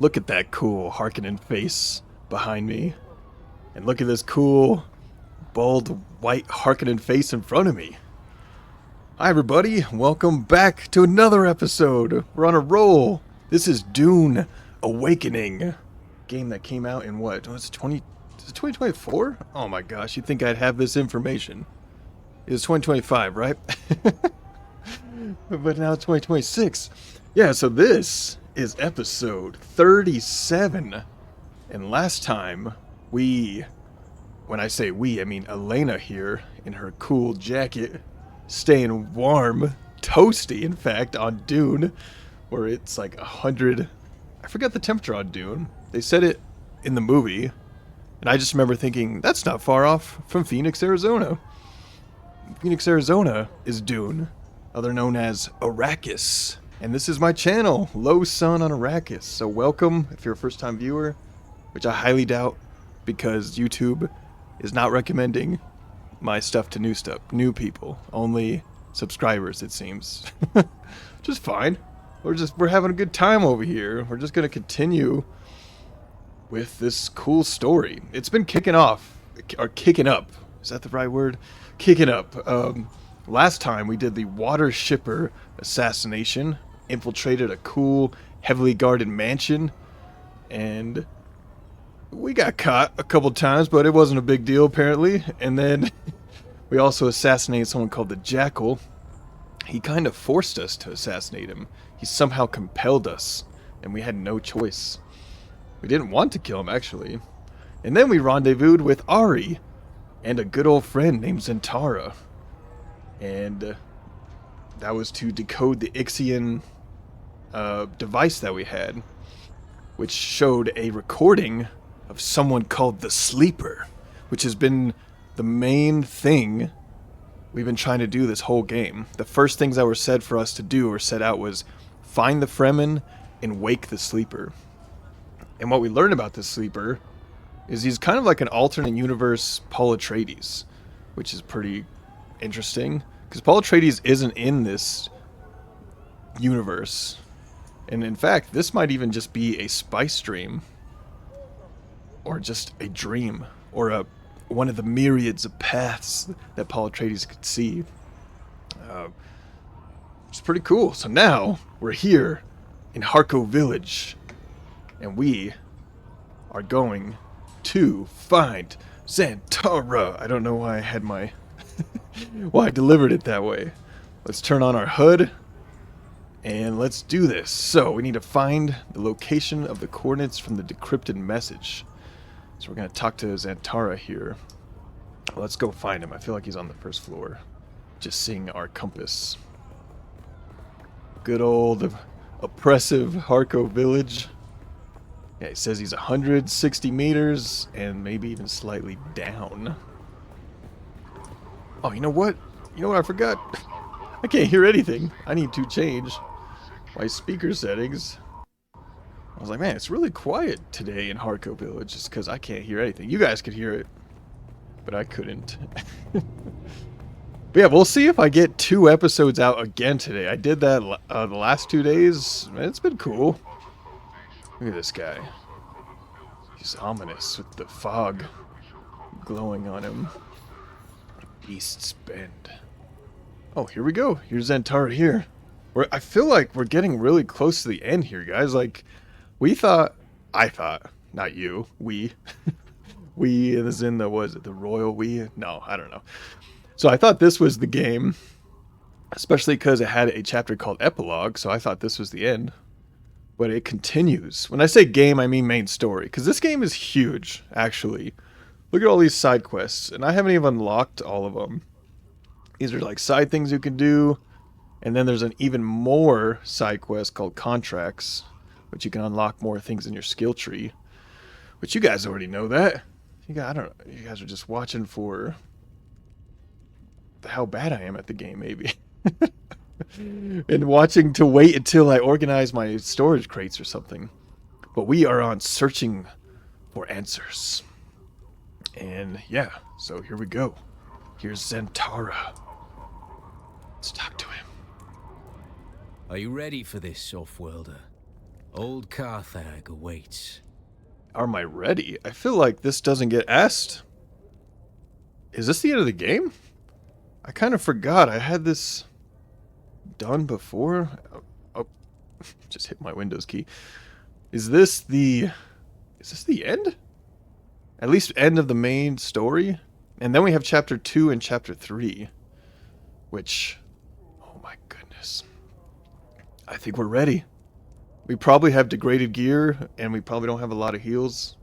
Look at that cool Harkonnen face behind me. And look at this cool, bald, white Harkonnen face in front of me. Hi everybody, welcome back to another episode. We're on a roll. This is Dune Awakening. Game that came out in what? Was it 2024? Oh my gosh, you'd think I'd have this information. It was 2025, right? But now it's 2026. Yeah, so this is episode 37. And last time, when I say we, I mean Alena here in her cool jacket, staying warm, toasty in fact, on Dune, where it's like 100. I forgot the temperature on Dune. They said it in the movie, and I just remember thinking, that's not far off from Phoenix, Arizona. Phoenix, Arizona is Dune, other known as Arrakis. And this is my channel, Low Sun on Arrakis. So welcome if you're a first-time viewer, which I highly doubt because YouTube is not recommending my stuff to new people. Only subscribers, it seems. Just fine. We're having a good time over here. We're just gonna continue with this cool story. It's been kicking up. Is that the right word? Kicking up. Last time we did the water shipper assassination, infiltrated a cool, heavily guarded mansion, and we got caught a couple times, but it wasn't a big deal apparently. And then we also assassinated someone called the Jackal. He kind of forced us to assassinate him. He somehow compelled us, and we had no choice. We didn't want to kill him, actually. And then we rendezvoused with Ari and a good old friend named Zentara. And that was to decode the Ixian device that we had, which showed a recording of someone called the Sleeper, which has been the main thing we've been trying to do this whole game. The first things that were said for us to do or set out was find the Fremen and wake the Sleeper. And what we learned about the Sleeper is he's kind of like an alternate universe Paul Atreides, which is pretty interesting because Paul Atreides isn't in this universe. And in fact, this might even just be a spice dream, or just a dream, or one of the myriads of paths that Paul Atreides could see. It's pretty cool. So now we're here in Harko Village, and we are going to find Zentara. I don't know why I had why I delivered it that way. Let's turn on our HUD. And let's do this. So we need to find the location of the coordinates from the decrypted message. So we're going to talk to Zentara here. Let's go find him. I feel like he's on the first floor. Just seeing our compass. Good old oppressive Harko village. Yeah, he says he's 160 meters and maybe even slightly down. Oh, you know what? You know what I forgot? I can't hear anything. I need to change my speaker settings. I was like, man, it's really quiet today in Harko Village just because I can't hear anything. You guys could hear it, but I couldn't. But yeah, we'll see if I get 2 episodes out again today. I did that the last 2 days. It's been cool. Look at this guy. He's ominous with the fog glowing on him. Beast's Bend. Oh, here we go. Here's Zentara here. I feel like we're getting really close to the end here, guys. Like, I thought, not you, we is in the, was it the royal we? No, I don't know. So I thought this was the game, especially because it had a chapter called Epilogue, so I thought this was the end. But it continues. When I say game, I mean main story, because this game is huge, actually. Look at all these side quests, and I haven't even unlocked all of them. These are like side things you can do. And then there's an even more side quest called Contracts, which you can unlock more things in your skill tree. But you guys already know that. I don't know. You guys are just watching for how bad I am at the game, maybe. And watching to wait until I organize my storage crates or something. But we are on searching for answers. And yeah, so here we go. Here's Zentara. Let's talk to him. Are you ready for this, Off-Worlder? Old Carthag awaits. Am I ready? I feel like this doesn't get asked. Is this the end of the game? I kind of forgot I had this done before. Oh, just hit my Windows key. Is this the end? At least end of the main story? And then we have chapter 2 and chapter 3. Which, oh my goodness. I think we're ready. We probably have degraded gear, and we probably don't have a lot of heals.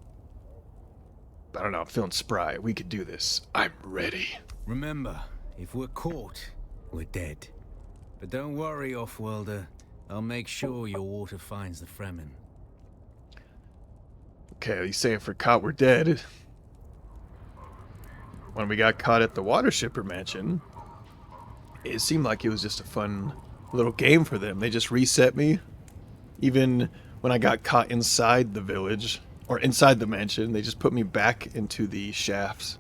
I don't know, I'm feeling spry. We could do this. I'm ready. Remember, if we're caught, we're dead. But don't worry, Offworlder. I'll make sure your water finds the Fremen. Okay, you say if we're caught, we're dead. When we got caught at the Water Shipper Mansion, it seemed like it was just a fun little game for them. They just reset me. Even when I got caught inside the village, or inside the mansion, they just put me back into the shafts.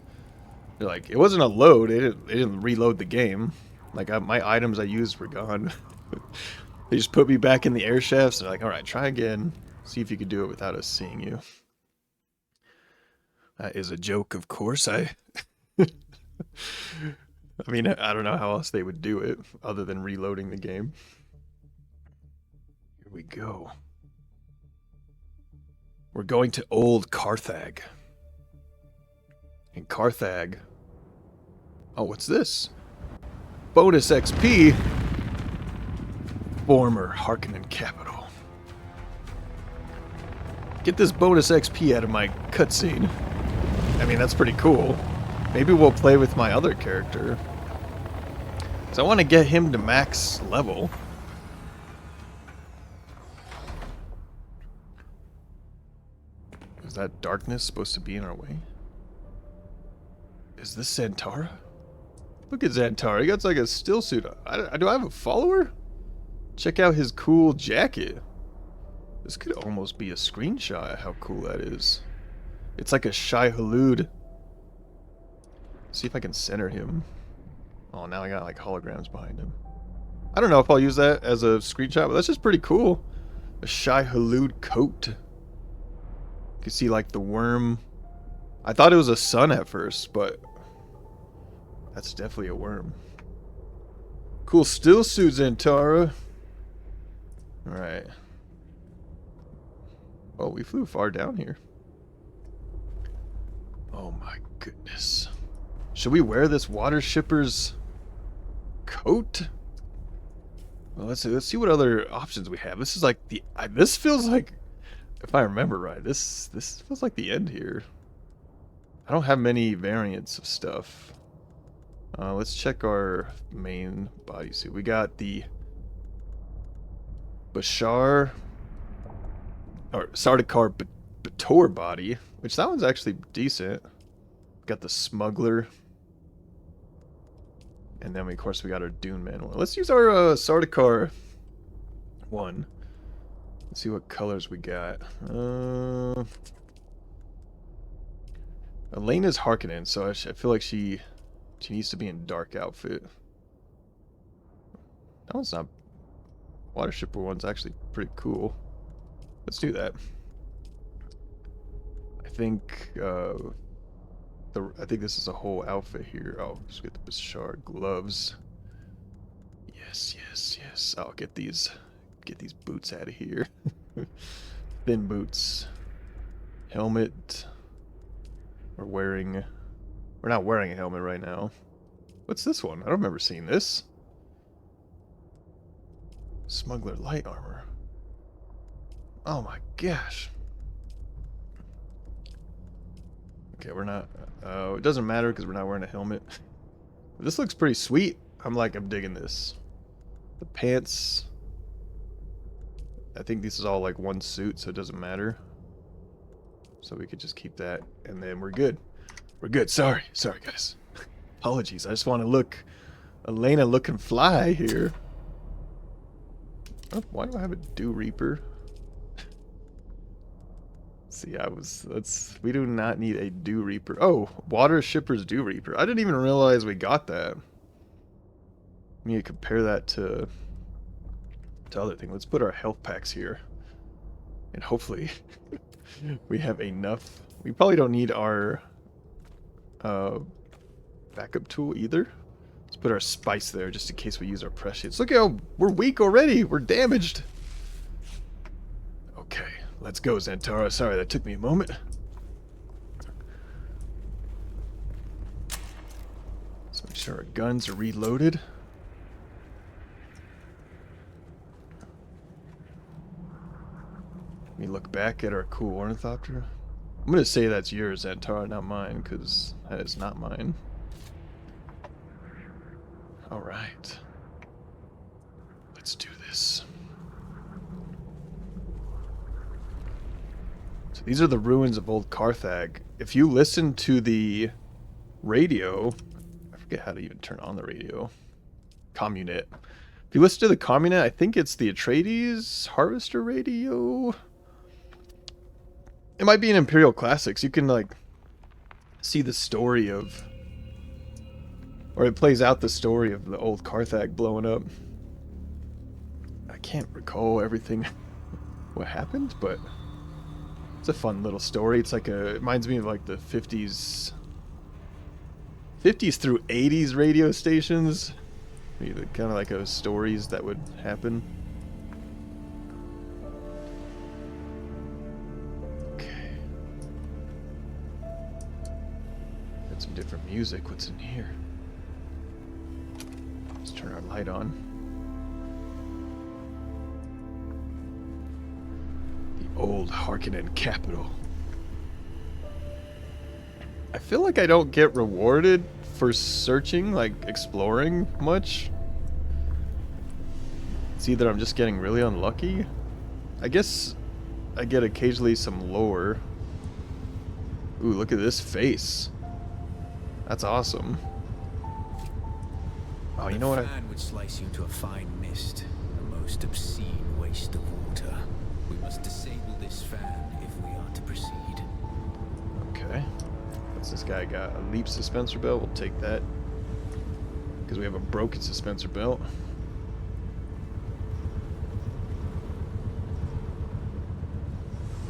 They're like, it wasn't a load, they didn't reload the game. Like, my items I used were gone. They just put me back in the air shafts, and they're like, alright, try again. See if you can do it without us seeing you. That is a joke, of course. I mean, I don't know how else they would do it, other than reloading the game. Here we go. We're going to Old Carthag. In Carthag... Oh, what's this? Bonus XP! Former Harkonnen capital. Get this bonus XP out of my cutscene. I mean, that's pretty cool. Maybe we'll play with my other character. Because I want to get him to max level. Is that darkness supposed to be in our way? Is this Xantara? Look at Xantara. He got like a still suit. Do I have a follower? Check out his cool jacket. This could almost be a screenshot of how cool that is. It's like a Shai Hulud. See if I can center him. Oh, now I got like holograms behind him. I don't know if I'll use that as a screenshot, but that's just pretty cool. A Shai Hulud coat. You can see like the worm. I thought it was a sun at first, but that's definitely a worm. Cool still suit, Xantara. Alright. Oh, we flew far down here. Oh my goodness. Should we wear this water shipper's coat? Well, let's see what other options we have. This is like the... this feels like... If I remember right, this feels like the end here. I don't have many variants of stuff. Let's check our main bodysuit. We got the Bashar... Or Sardaukar Bator body, which that one's actually decent. Got the Smuggler. And then, of course, we got our Dune Man one. Let's use our Sardaukar one. Let's see what colors we got. Alena's Harkonnen, so I feel like she needs to be in dark outfit. That one's not... Water Shipper one's actually pretty cool. Let's do that. I think I think this is a whole outfit here. Oh, just get the Bashar gloves. Yes, yes, yes. I'll get these boots out of here. Thin boots. Helmet. We're not wearing a helmet right now. What's this one? I don't remember seeing this. Smuggler light armor. Oh my gosh. Okay, we're not... it doesn't matter because we're not wearing a helmet. This looks pretty sweet. I'm digging this. The pants... I think this is all like one suit, so it doesn't matter. So we could just keep that, and then we're good. We're good. Sorry guys. Apologies. I just want to look... Alena looking fly here. Oh, why do I have a Dew Reaper? See, we do not need a Dew Reaper. Oh, Water Shipper's Dew Reaper. I didn't even realize we got that. We need to compare that to other things. Let's put our health packs here. And hopefully we have enough. We probably don't need our backup tool either. Let's put our spice there just in case we use our precious. Look how we're weak already. We're damaged. Okay, let's go, Xantara. Sorry, that took me a moment. Let's make sure our guns are reloaded. Let me look back at our cool ornithopter. I'm gonna say that's yours, Xantara, not mine, because that is not mine. Alright. Let's do this. So these are the ruins of old Carthag. If you listen to the radio, I forget how to even turn on the radio. Communet. If you listen to the Communet, I think it's the Atreides Harvester radio. It might be an Imperial Classics. You can, like, see the story of... Or it plays out the story of the old Carthag blowing up. I can't recall everything what happened, but... It's a fun little story. It's like a... It reminds me of, like, the 50s... 50s through 80s radio stations. Kind of like those stories that would happen. Some different music. What's in here? Let's turn our light on. The old Harkonnen capital. I feel like I don't get rewarded for searching, like exploring much. It's either I'm just getting really unlucky. I guess I get occasionally some lore. Ooh, look at this face. That's awesome. Oh, you know what? The fan would slice you to a fine mist, a most obscene waste of water. We must disable this fan if we are to proceed. Okay. What's this guy got? A leap suspensor belt? We'll take that. Because we have a broken suspensor belt.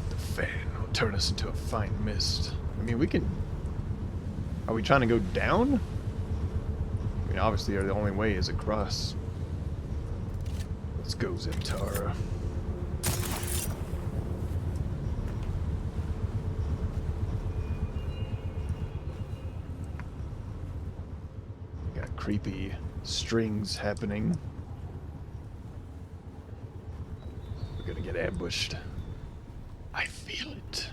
The fan will turn us into a fine mist. I mean, we can... Are we trying to go down? I mean, obviously, the only way is across. Let's go, Xantara. Got creepy strings happening. We're gonna get ambushed. I feel it.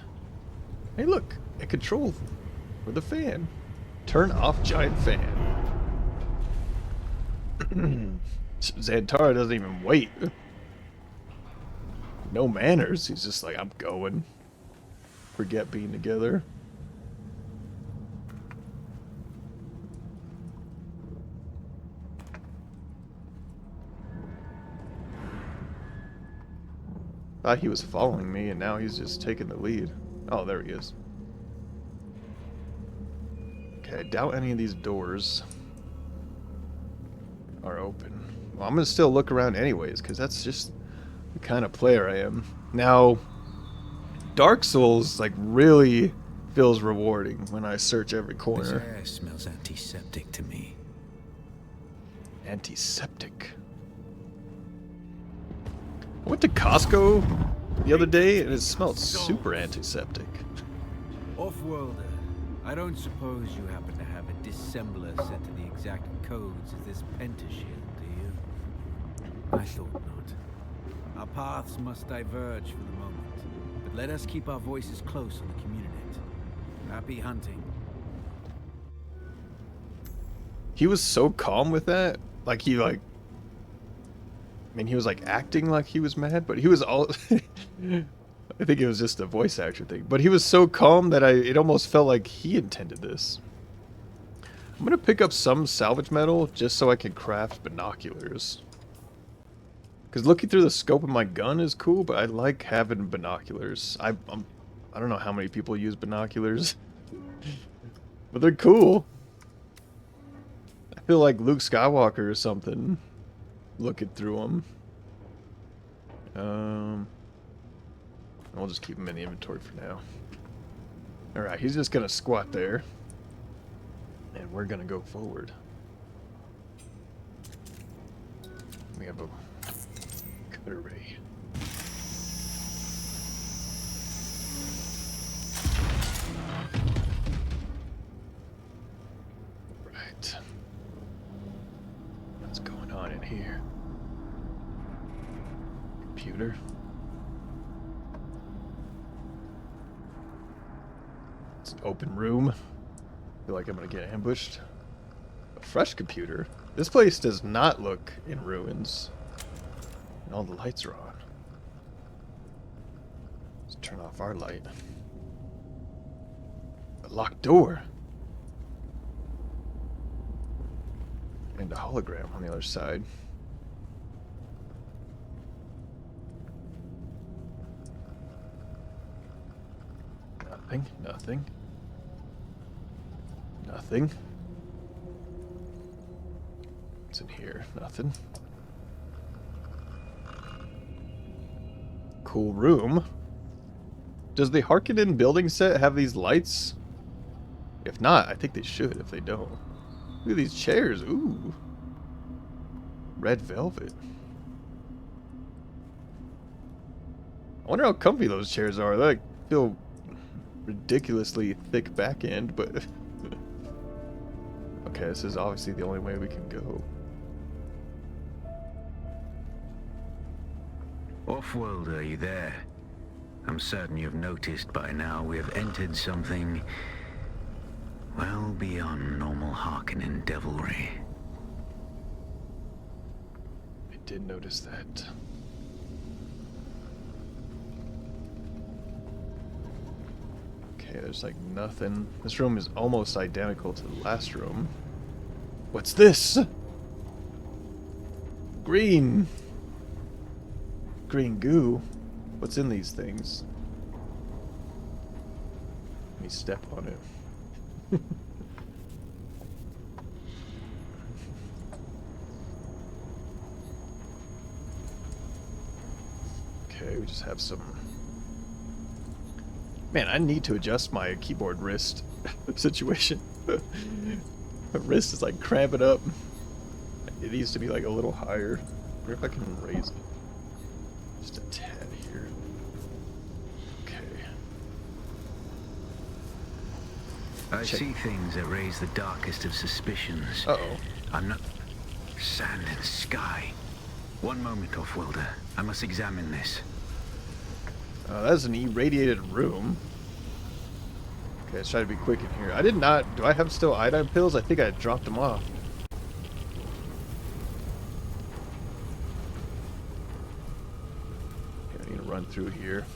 Hey, look! A control for the fan. Turn off giant fan. Xantara doesn't even wait. No manners. He's just like, I'm going. Forget being together. Thought he was following me, and now he's just taking the lead. Oh, there he is. Okay, I doubt any of these doors are open. Well, I'm gonna still look around anyways, because that's just the kind of player I am. Now, Dark Souls, like, really feels rewarding when I search every corner. This air smells antiseptic to me. Antiseptic. I went to Costco the other day, and it smelled super antiseptic. Off-worlder, I don't suppose you happen to have a dissembler set to the exact codes as this pentashield, do you? I thought not. Our paths must diverge for the moment, but let us keep our voices close on the Communinet. Happy hunting. He was so calm with that. Like, he, like... I mean, he was, like, acting like he was mad, but he was all... I think it was just a voice actor thing. But he was so calm that it almost felt like he intended this. I'm gonna pick up some salvage metal just so I can craft binoculars. Because looking through the scope of my gun is cool, but I like having binoculars. I don't know how many people use binoculars. But they're cool. I feel like Luke Skywalker or something. Looking through them. We'll just keep him in the inventory for now. Alright, he's just gonna squat there. And we're gonna go forward. We have a cutter ray. Right. What's going on in here? Computer. It's an open room. Feel like I'm gonna get ambushed. A fresh computer. This place does not look in ruins. And all the lights are on. Let's turn off our light. A locked door. And a hologram on the other side. Nothing, nothing. Nothing. What's in here? Nothing. Cool room. Does the Harkonnen building set have these lights? If not, I think they should if they don't. Look at these chairs. Ooh. Red velvet. I wonder how comfy those chairs are. They like, feel ridiculously thick back end, but okay, this is obviously the only way we can go. Off-world, are you there? I'm certain you've noticed by now we have entered something well beyond normal Harkonnen devilry. I did notice that. Okay, there's like nothing. This room is almost identical to the last room. What's this? Green. Green goo. What's in these things? Let me step on it. Okay, we just have some... Man, I need to adjust my keyboard wrist situation. My wrist is like cramping up. It needs to be like a little higher. I wonder if I can raise it. Just a tad here. Okay. I see things that raise the darkest of suspicions. Uh-oh. I'm not... Sand and sky. One moment, Off-worlder. I must examine this. That's an irradiated room. Okay, let's try to be quick in here. I did not... Do I have still iodine pills? I think I dropped them off. Okay, I need to run through here.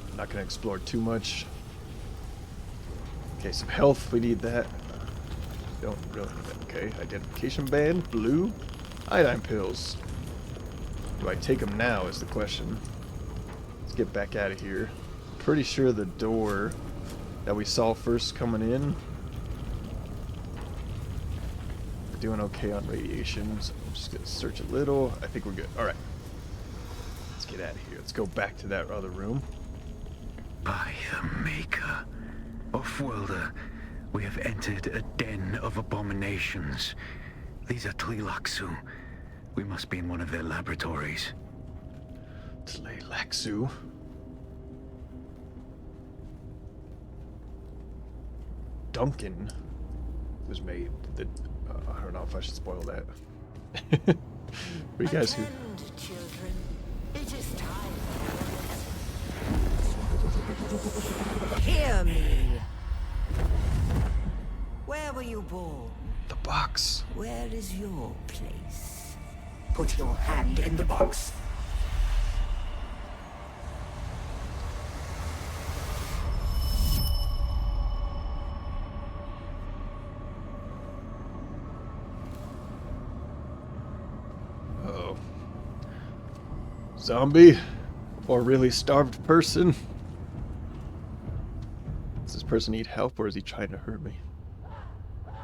I'm not going to explore too much. Okay, some health. We need that. Don't really need that. Okay, identification band. Blue. Iodine pills. Do I take them now is the question. Let's get back out of here. Pretty sure the door that we saw first coming in. We're doing okay on radiation, so I'm just going to search a little. I think we're good. Alright. Let's get out of here. Let's go back to that other room. By the Maker. Off-worlder, we have entered a den of abominations. These are Tleilaxu. We must be in one of their laboratories. Tleilaxu. Duncan was made. I don't know if I should spoil that. For you guys who... Attend, children. It is time. Hear me. Where were you born? The box. Where is your place? Put your hand in the box. Uh-oh. Zombie? Or really starved person? Does this person need help or is he trying to hurt me?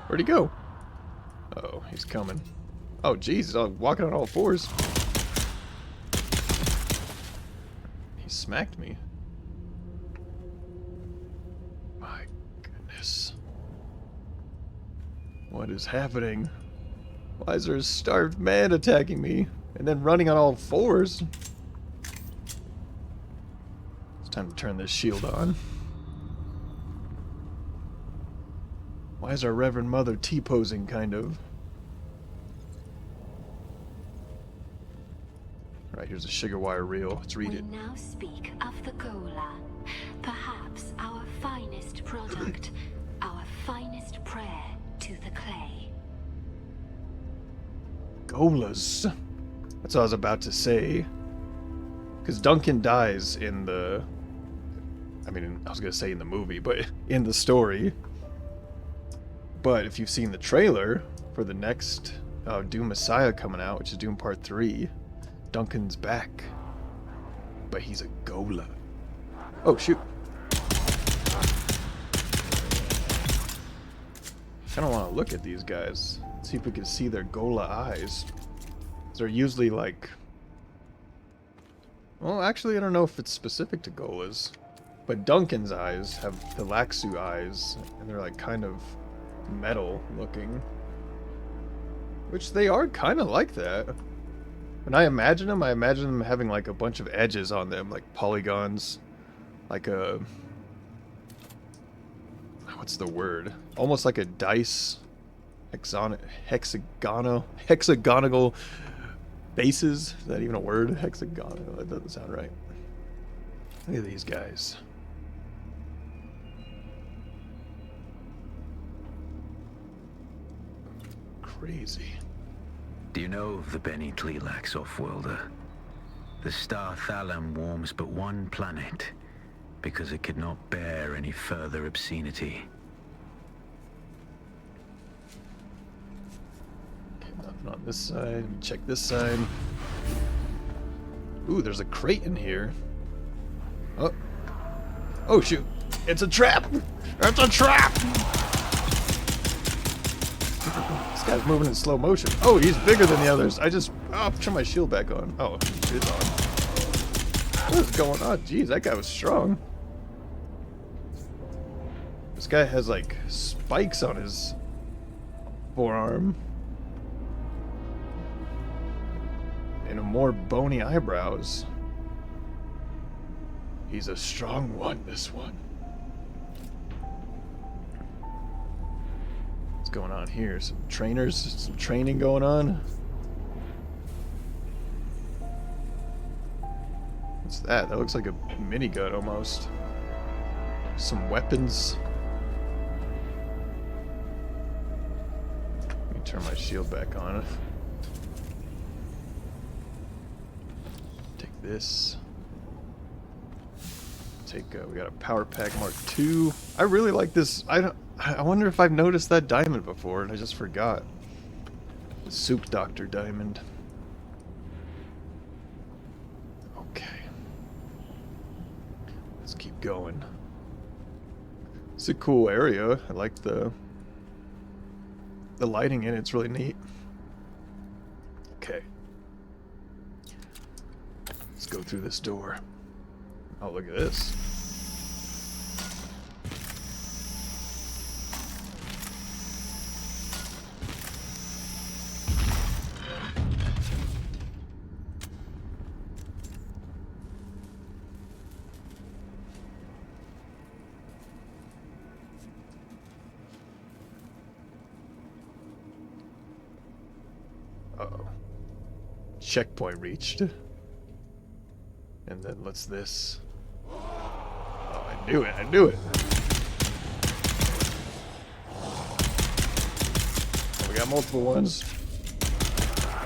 Where'd he go? Uh-oh, he's coming. Oh, jeez, he's walking on all fours. He's smacked me. My goodness. What is happening? Why is there a starved man attacking me? And then running on all fours? It's time to turn this shield on. Why is our Reverend Mother T-posing, kind of? Alright, here's a sugar wire reel. Let's read it. We now speak of the Gola, perhaps our finest product, our finest prayer to the clay. Golas. That's what I was about to say. Because Duncan dies in the... I mean, I was going to say in the movie, but in the story. But if you've seen the trailer for the next Dune Messiah coming out, which is Dune Part 3, Duncan's back. But he's a Gola. Oh, shoot. I don't want to look at these guys. See if we can see their Gola eyes. They're usually like... Well, actually, I don't know if it's specific to Golas. But Duncan's eyes have the Laxu eyes, and they're like kind of metal looking. Which they are kind of like that. When I imagine them having like a bunch of edges on them, like polygons. Like a... What's the word? Almost like a dice... hexagonal bases. Is that even a word? Hexagonal. That doesn't sound right. Look at these guys. Crazy. Do you know of the Beni Tleilax off-worlder? The star Thalam warms but one planet because it could not bear any further obscenity. Nothing on this side. Check this side. Ooh, there's a crate in here. Oh. Oh, shoot. It's a trap! It's a trap! This guy's moving in slow motion. Oh, he's bigger than the others. I'll turn my shield back on. Oh, it is on. What is going on? Jeez, that guy was strong. This guy has, like, spikes on his forearm. And more bony eyebrows. He's a strong one, this one. What's going on here? Some trainers, some training going on. What's that? That looks like a minigun almost. Some weapons. Let me turn my shield back on. Take this. We got a power pack Mark II. I really like this. I wonder if I've noticed that diamond before and I just forgot. The Soup Doctor diamond. Okay. Let's keep going. It's a cool area. I like the lighting in it. It's really neat. Okay. Let's go through this door. Oh, look at this. Uh-oh. Checkpoint reached. And then what's this? Oh, I knew it, I knew it. Oh, we got multiple ones.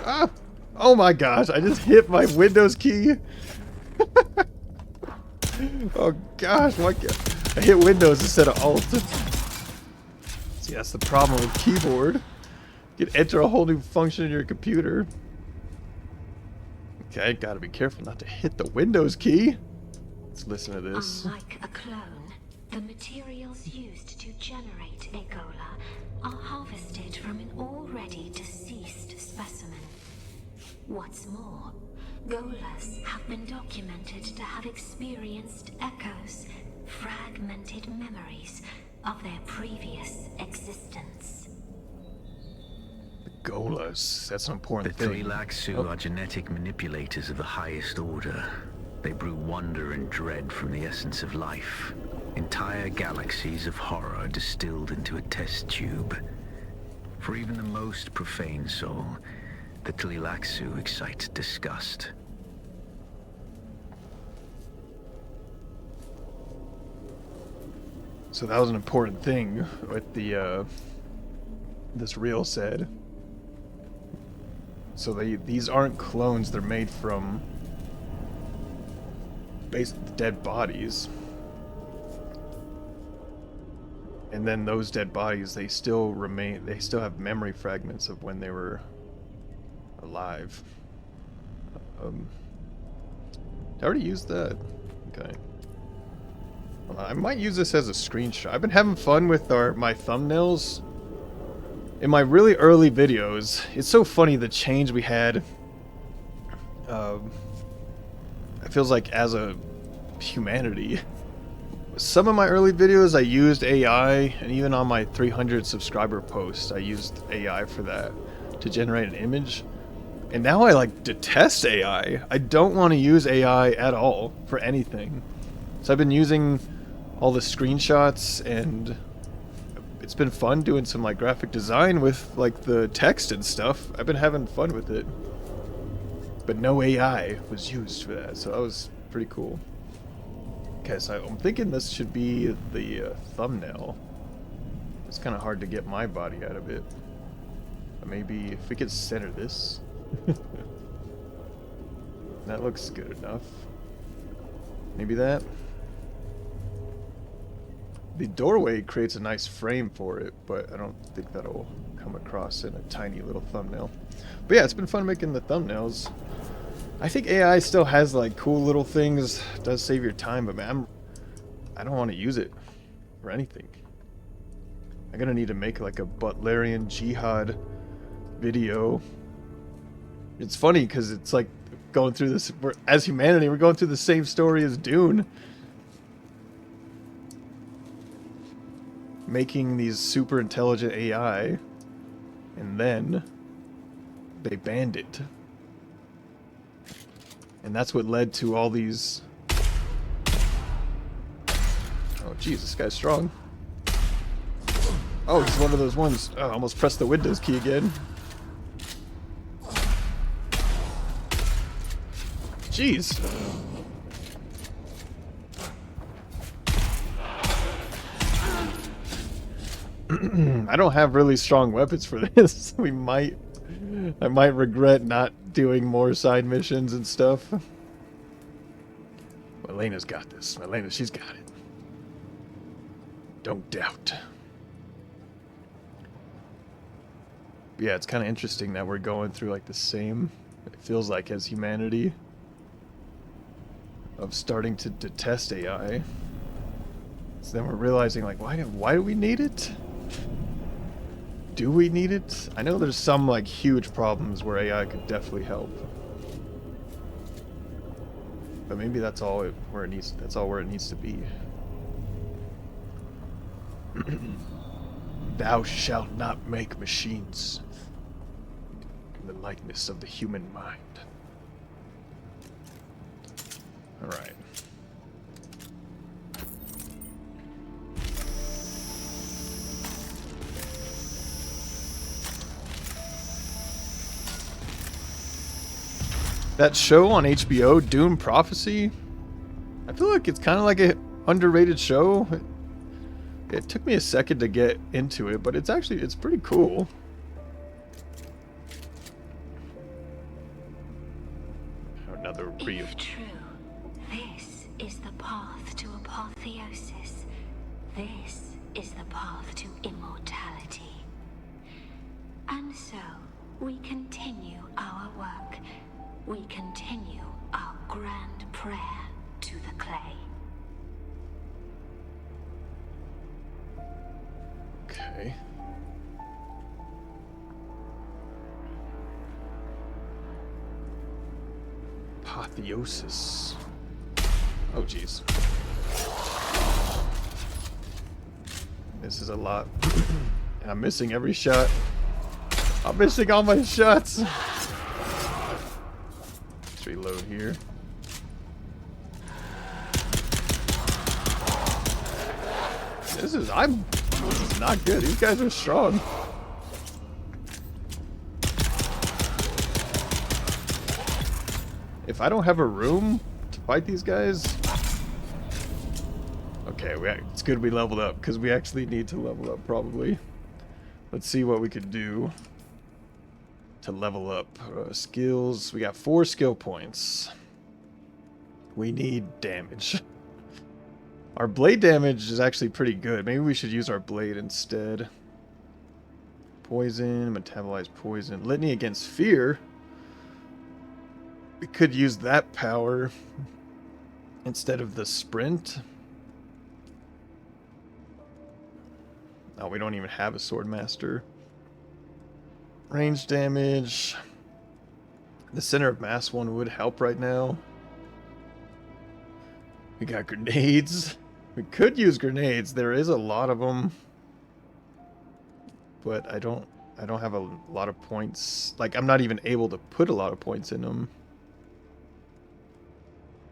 Ah! Oh my gosh, I just hit my Windows key. Oh gosh, I hit Windows instead of Alt. See, that's the problem with keyboard. You can enter a whole new function in your computer. Okay, gotta be careful not to hit the Windows key. Let's listen to this. Unlike a clone, the materials used to generate a Gola are harvested from an already deceased specimen. What's more, Golas have been documented to have experienced echoes, fragmented memories of their previous existence. Golas, that's an The important thing. Tleilaxu are genetic manipulators of the highest order. They brew wonder and dread from the essence of life. Entire galaxies of horror distilled into a test tube. For even the most profane soul, the Tleilaxu excite disgust. So that was an important thing what the this reel said. So these aren't clones, they're made from basically dead bodies. And then those dead bodies, they still have memory fragments of when they were alive. Did I already use that? Okay. Well, I might use this as a screenshot. I've been having fun with my thumbnails. In my really early videos, it's so funny the change we had. It feels like as a humanity. Some of my early videos I used AI, and even on my 300 subscriber post I used AI for that to generate an image. And now I like detest AI. I don't want to use AI at all for anything. So I've been using all the screenshots, and it's been fun doing some like graphic design with like the text and stuff. I've been having fun with it. But no AI was used for that, so that was pretty cool. Okay, so I'm thinking this should be the thumbnail. It's kind of hard to get my body out of it. But maybe if we could center this. That looks good enough. Maybe that. The doorway creates a nice frame for it, but I don't think that'll come across in a tiny little thumbnail. But yeah, it's been fun making the thumbnails. I think AI still has like cool little things, does save your time, but man, I don't want to use it for anything. I'm gonna need to make like a Butlerian Jihad video. It's funny because it's like going through this, as humanity, we're going through the same story as Dune. Making these super intelligent AI, and then they banned it. And that's what led to all these... Oh, jeez, this guy's strong. Oh, he's one of those ones. Oh, I almost pressed the Windows key again. Jeez. I don't have really strong weapons for this. I might regret not doing more side missions and stuff. Elena's got this. Alena, she's got it. Don't doubt. Yeah, it's kind of interesting that we're going through like the same, it feels like, as humanity, of starting to detest AI. So then we're realizing like, why do we need it? Do we need it? I know there's some like huge problems where AI could definitely help. But maybe that's all where it needs to be. Thou shalt not make machines in the likeness of the human mind. All right. That show on HBO, Dune Prophecy, I feel like it's kind of like an underrated show. It took me a second to get into it, but it's pretty cool. Another reel. If true, this is the path to apotheosis. This is the path to immortality. And so, we continue our work. We continue our grand prayer to the clay. Okay. Apotheosis. Oh, jeez. This is a lot. And I'm missing every shot. I'm missing all my shots. Let's reload here. This is not good. These guys are strong. If I don't have a room to fight these guys... Okay, it's good we leveled up, because we actually need to level up, probably. Let's see what we could do to level up. Skills. We got 4 skill points. We need damage. Our blade damage is actually pretty good. Maybe we should use our blade instead. Poison, metabolize poison. Litany against fear. We could use that power instead of the sprint. Oh, we don't even have a sword master. Range damage. The center of mass one would help right now. We got grenades. We could use grenades. There is a lot of them. But I don't have a lot of points. Like, I'm not even able to put a lot of points in them.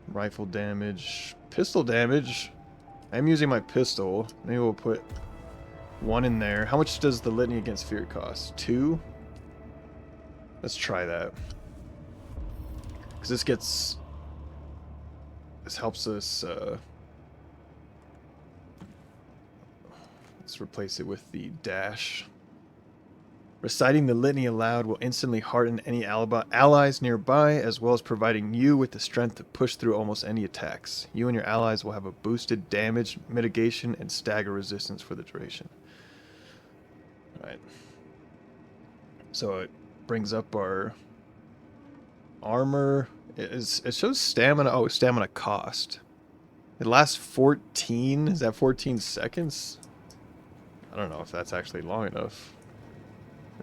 Rifle damage. Pistol damage. I'm using my pistol. Maybe we'll put 1 in there. How much does the Litany Against Fear cost? 2? Let's try that. Because this helps us, let's replace it with the dash. Reciting the litany aloud will instantly hearten any allies nearby, as well as providing you with the strength to push through almost any attacks. You and your allies will have a boosted damage mitigation and stagger resistance for the duration. Alright. So it brings up our armor. It shows stamina. Oh, stamina cost. It lasts 14. Is that 14 seconds? I don't know if that's actually long enough.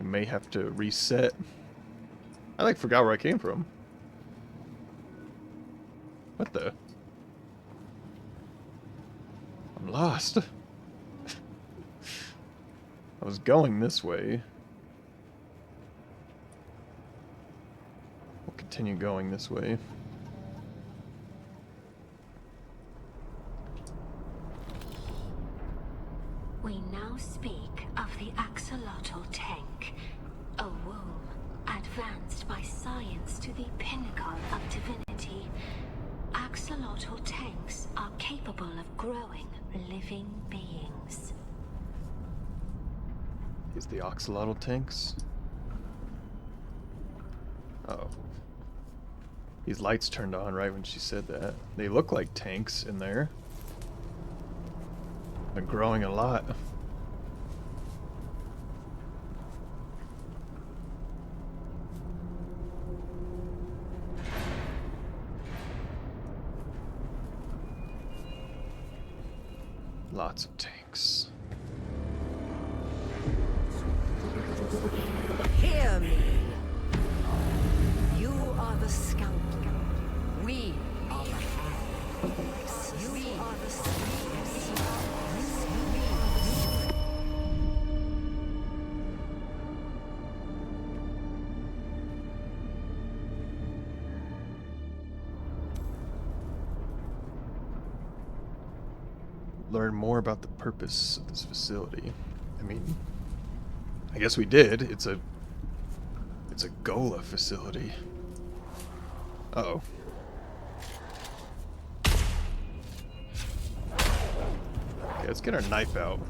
We may have to reset. I forgot where I came from. What the? I'm lost. I was going this way. We'll continue going this way. We now speak of the axolotl tank, a womb advanced by science to the pinnacle of divinity. Axolotl tanks are capable of growing living beings. Is the axolotl tanks? Oh. These lights turned on right when she said that. They look like tanks in there. They're growing a lot. Lots of tanks. Hear me. You are the scout. We are the hands. You are the sleeves. Learn more about the purpose of this facility. I mean, I guess we did. It's a Gola facility. Uh-oh. Okay, let's get our knife out.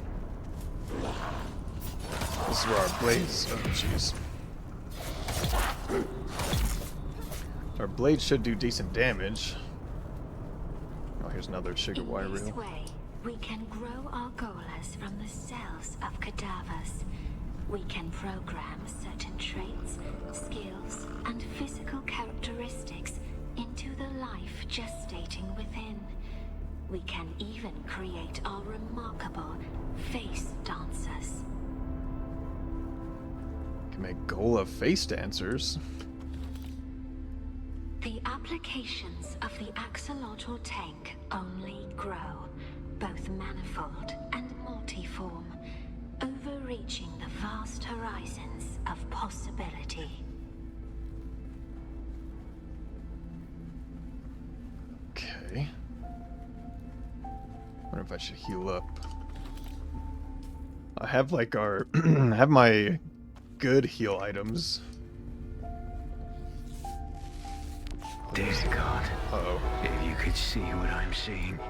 This is where our blades... Oh, jeez. Our blades should do decent damage. Oh, here's another sugar wire In this reel. way, we can grow our Golas from the cells of cadavers. We can program certain traits, skills, and physical characteristics into the life gestating within. We can even create our remarkable face dancers. Can make Gola face dancers. The applications of the axolotl tank only grow, both manifold and multiform, overreaching the vast horizons of possibility. Okay. Wonder if I should heal up. I have like our I have my good heal items. Dear God. Uh-oh. If you could see what I'm seeing.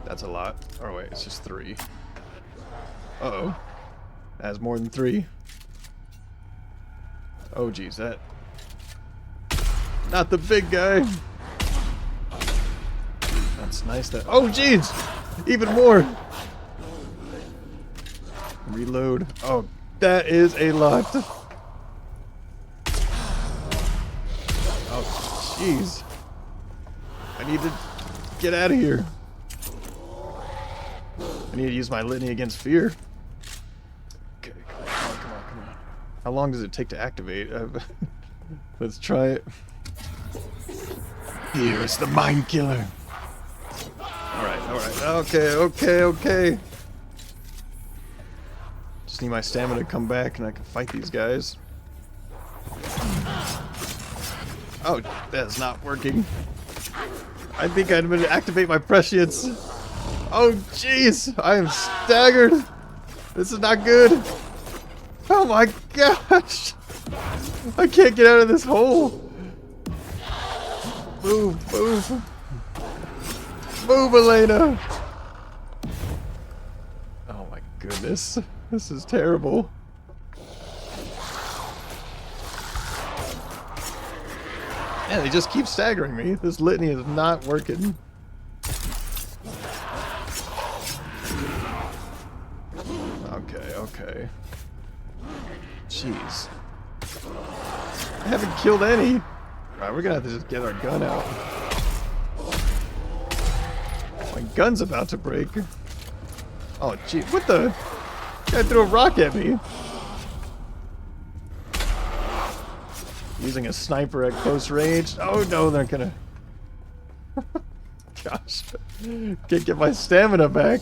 That's a lot. Oh wait, it's just 3. Uh-oh. That's more than 3. Oh geez, that... Not the big guy! That's nice that... Oh jeez! Even more! Reload. Oh, that is a lot. Oh, jeez. I need to get out of here. I need to use my litany against fear. Okay, come on, come on, come on. How long does it take to activate? Let's try it. Here is the mind killer. Alright, alright. Okay, okay, okay. Just need my stamina to come back and I can fight these guys. Oh, that's not working. I think I'm gonna activate my prescience. Oh, jeez. I am staggered. This is not good. Oh my gosh. I can't get out of this hole. Move, move. Move, Alena. Oh my goodness. This is terrible. Yeah, they just keep staggering me. This litany is not working. Okay, okay. Jeez. I haven't killed any. Alright, we're gonna have to just get our gun out. My gun's about to break. Oh, gee, what the? Guy threw a rock at me. Using a sniper at close range. Oh no, they're gonna... Gosh. Can't get my stamina back.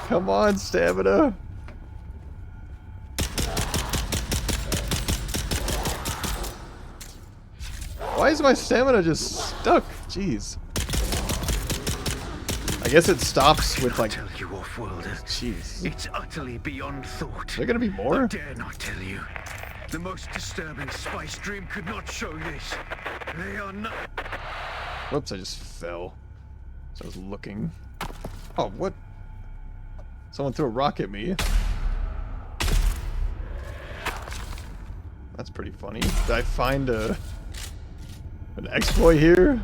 Come on, stamina. Why is my stamina just stuck? Jeez. I guess it stops with like... Tell you, off-worlder. Jeez. It's utterly beyond thought. Is there gonna be more? I dare not tell you. The most disturbing spice dream could not show this. They are not... Whoops, I just fell. So I was looking. Oh, what? Someone threw a rock at me. That's pretty funny. Did I find an exploit here?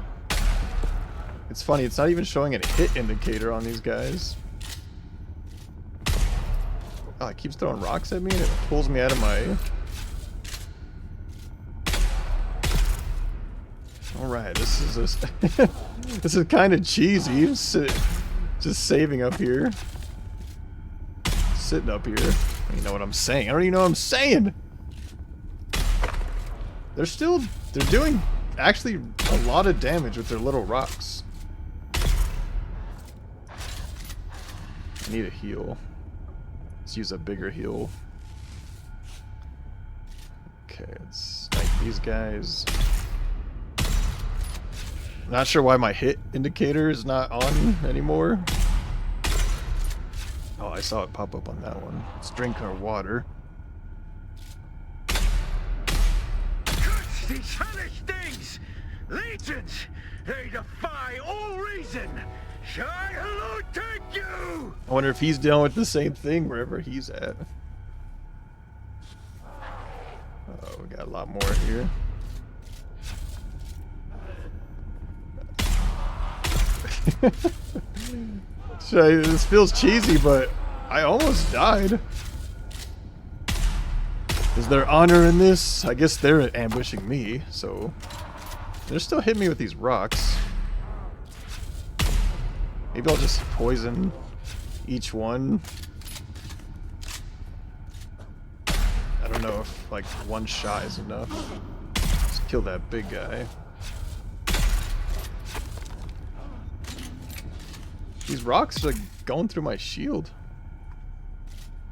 It's funny, it's not even showing a hit indicator on these guys. Oh, it keeps throwing rocks at me and it pulls me out of my... Alright, this is a... This is kind of cheesy. Just saving up here. Sitting up here. I don't even know what I'm saying. I don't even know what I'm saying! They're doing actually a lot of damage with their little rocks. I need a heal. Let's use a bigger heal. Okay, let's snipe these guys. Not sure why my hit indicator is not on anymore. Oh, I saw it pop up on that one. Let's drink our water. Curse these hellish things! Legions! They defy all reason! Shai hello, take you! I wonder if he's dealing with the same thing wherever he's at. Oh, we got a lot more here. This feels cheesy, but I almost died. Is there honor in this? I guess they're ambushing me, so... They're still hitting me with these rocks. Maybe I'll just poison each one. know if like one shot is enough. Let's kill that big guy. These rocks are like going through my shield.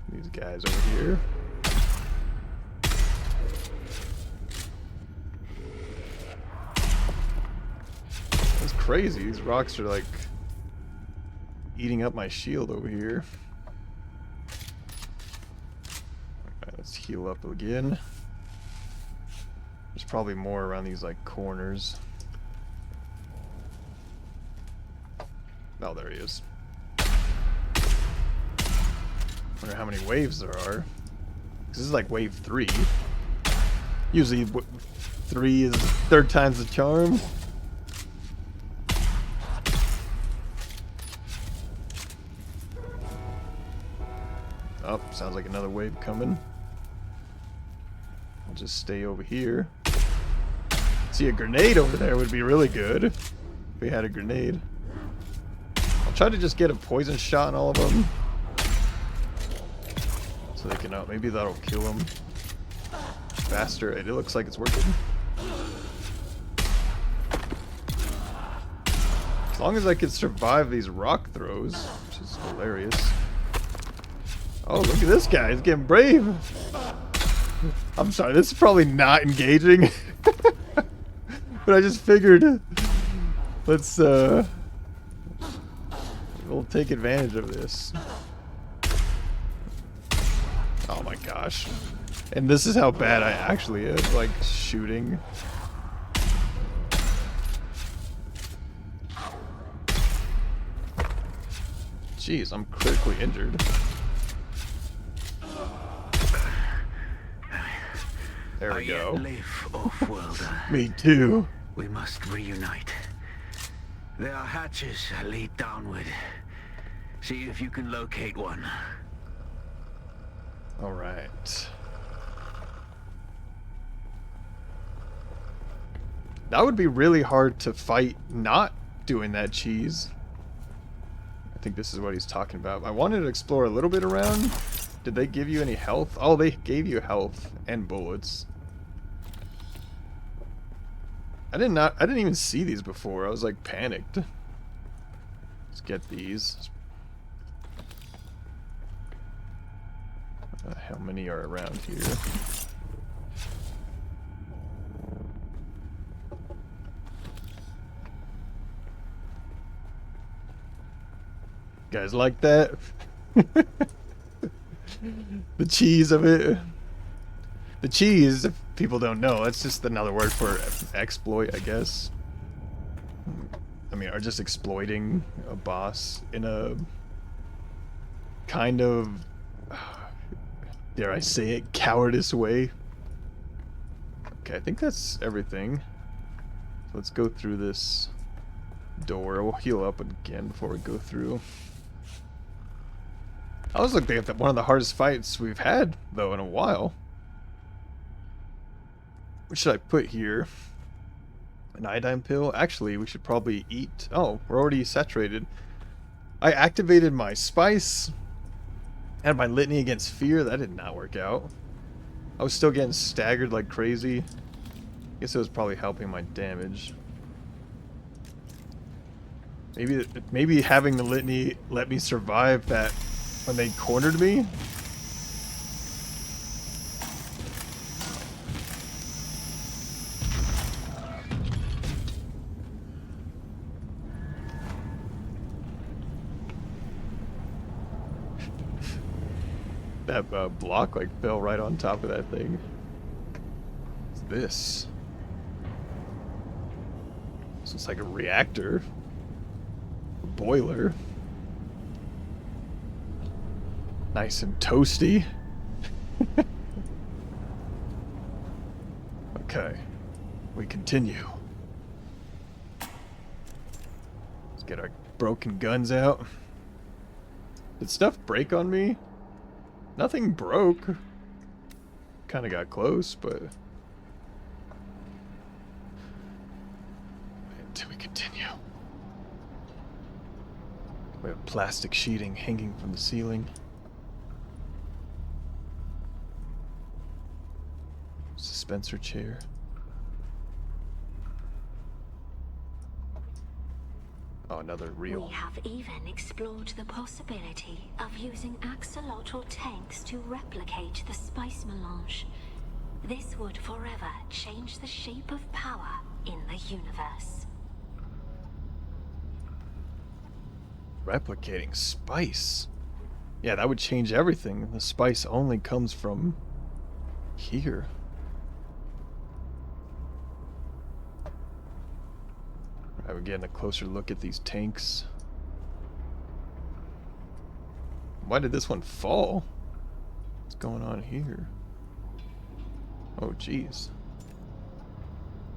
These guys over here. That's crazy. These rocks are like eating up my shield over here. Alright, let's heal up again. There's probably more around these like corners. Oh, there he is. Wonder how many waves there are. 'Cause this is like wave 3. Usually 3 is third time's the charm. Oh, sounds like another wave coming. I'll just stay over here. See, a grenade over there would be really good if we had a grenade. I'll try to just get a poison shot on all of them. So they can, maybe that'll kill them faster. It looks like it's working. As long as I can survive these rock throws, which is hilarious. Oh, look at this guy. He's getting brave. I'm sorry, this is probably not engaging. But I just figured, let's, we'll take advantage of this. Oh my gosh. And this is how bad I actually am, like, shooting. Jeez, I'm critically injured. There we go. Live, off-worlder. Me too. We must reunite. There are hatches that lead downward. See if you can locate one. Alright. That would be really hard to fight not doing that cheese. I think this is what he's talking about. I wanted to explore a little bit around. Did they give you any health? Oh, they gave you health and bullets. I didn't even see these before. I was like panicked. Let's get these. How many are around here? Guys like that? The cheese of it. The cheese, if people don't know, that's just another word for exploit, I guess. I mean, or just exploiting a boss in a kind of, dare I say it, cowardice way. Okay, I think that's everything. So let's go through this door. We'll heal up again before we go through. I was looking at one of the hardest fights we've had, though, in a while. What should I put here? An iodine pill? Actually, we should probably eat... Oh, we're already saturated. I activated my spice. Had my litany against fear. That did not work out. I was still getting staggered like crazy. Guess it was probably helping my damage. Maybe having the litany let me survive that when they cornered me. That block like fell right on top of that thing. What's this? So it's like a reactor. A boiler. Nice and toasty. Okay. We continue. Let's get our broken guns out. Did stuff break on me? Nothing broke. Kind of got close, but... Until we continue. We have plastic sheeting hanging from the ceiling. dispenser chair. Oh, another reel. We have even explored the possibility of using axolotl tanks to replicate the spice melange. This would forever change the shape of power in the universe. Replicating spice. Yeah, that would change everything. The spice only comes from here. Alright, we're getting a closer look at these tanks. Why did this one fall? What's going on here? Oh, jeez.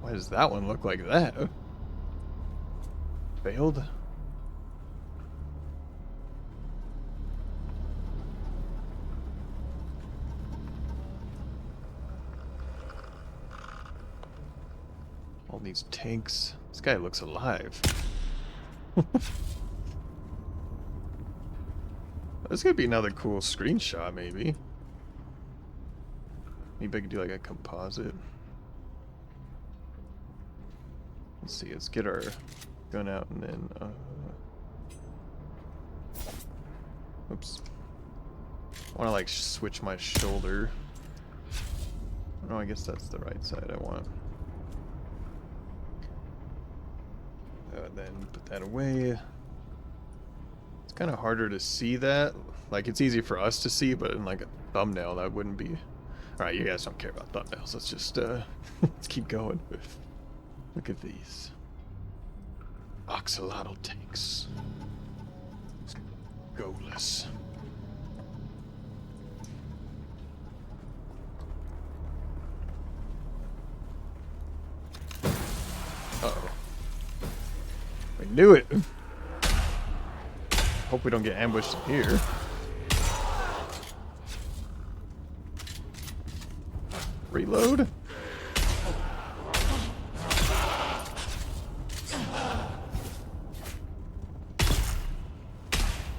Why does that one look like that? Failed? All these tanks. This guy looks alive. This could be another cool screenshot, maybe. Maybe I could do like a composite. Let's see, let's get our gun out and then, oops. I want to like switch my shoulder. No, I guess that's the right side I want. Then put that away. It's kind of harder to see that. Like, it's easy for us to see, but in like a thumbnail, that wouldn't be. Alright, you guys don't care about thumbnails. Let's just, let's keep going. Look at these. Axolotl tanks. Goalless. Uh-oh. We knew it! Hope we don't get ambushed in here. Reload?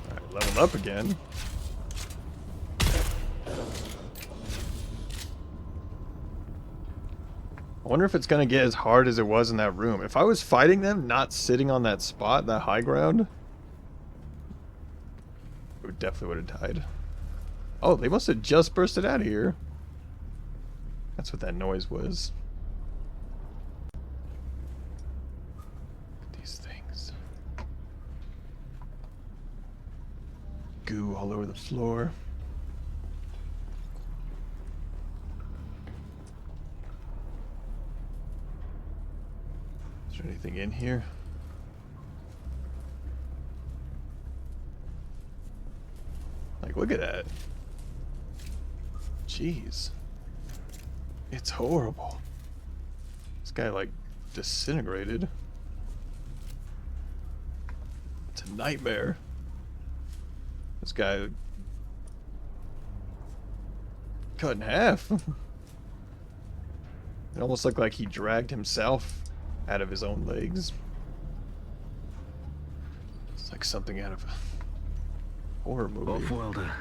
Alright, leveled up again. I wonder if it's gonna get as hard as it was in that room. If I was fighting them, not sitting on that spot, that high ground, we definitely would have died. Oh, they must have just bursted out of here. That's what that noise was. Look at these things. Goo all over the floor. Is there anything in here? Like, look at that. Jeez. It's horrible. This guy, like, disintegrated. It's a nightmare. This guy cut in half. It almost looked like he dragged himself out of his own legs. It's like something out of a horror movie. Off-worlder,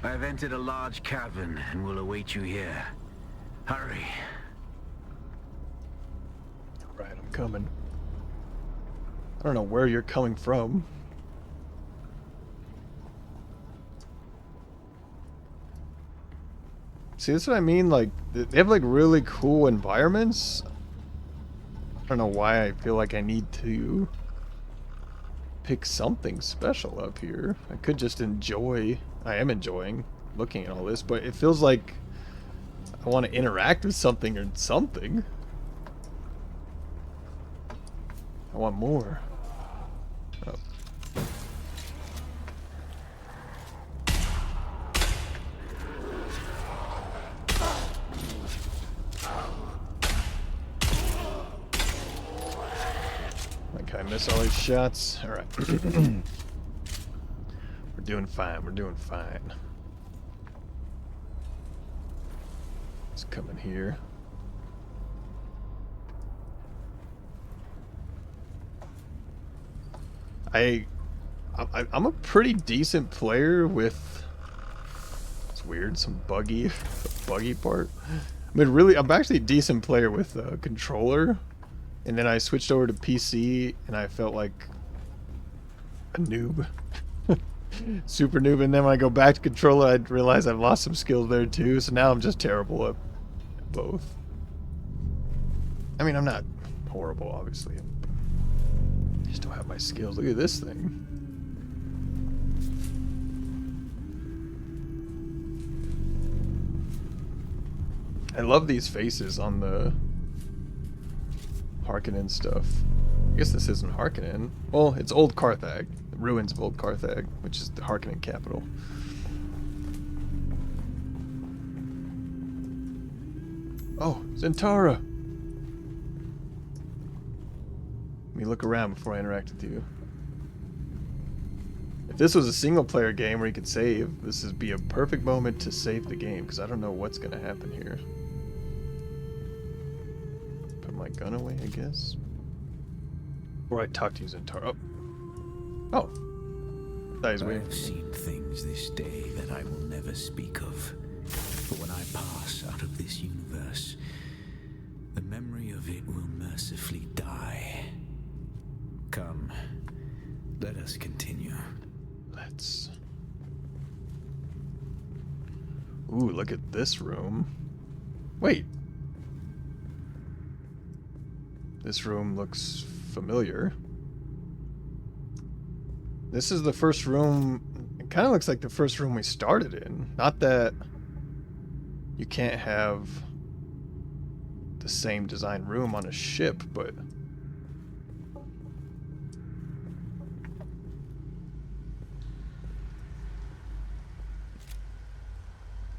I have entered a large cavern and will await you here. Hurry. Right, I'm coming. I don't know where you're coming from. See, that's what I mean, like, they have, like, really cool environments. I don't know why I feel like I need to pick something special up here. I could just enjoy, I am enjoying looking at all this, but it feels like I want to interact with something or something. I want more. Oh. Like I miss all these shots. All right. We're doing fine. We're doing fine. Let's come in here. I'm a pretty decent player with, it's weird, some buggy part. I mean, really, I'm actually a decent player with a controller, and then I switched over to PC, and I felt like a noob. Super noob, and then when I go back to controller, I realize I've lost some skills there too, so now I'm just terrible at both. I mean, I'm not horrible, obviously. I still have my skills. Look at this thing. I love these faces on the Harkonnen stuff. I guess this isn't Harkonnen. Well, it's Old Carthag. The ruins of Old Carthag, which is the Harkonnen capital. Oh, Zentara! Let me look around before I interact with you. If this was a single-player game where you could save, this would be a perfect moment to save the game, because I don't know what's going to happen here. Put my gun away, I guess. Or I talk to you, Zentara. Oh. That is weird. I've seen things this day that I will never speak of. But when I pass out of this universe, the memory of it will mercifully die. Come, let us continue. Let's. Ooh, look at this room. Wait. This room looks familiar. This is the first room. It kind of looks like the first room we started in. Not that you can't have the same design room on a ship, but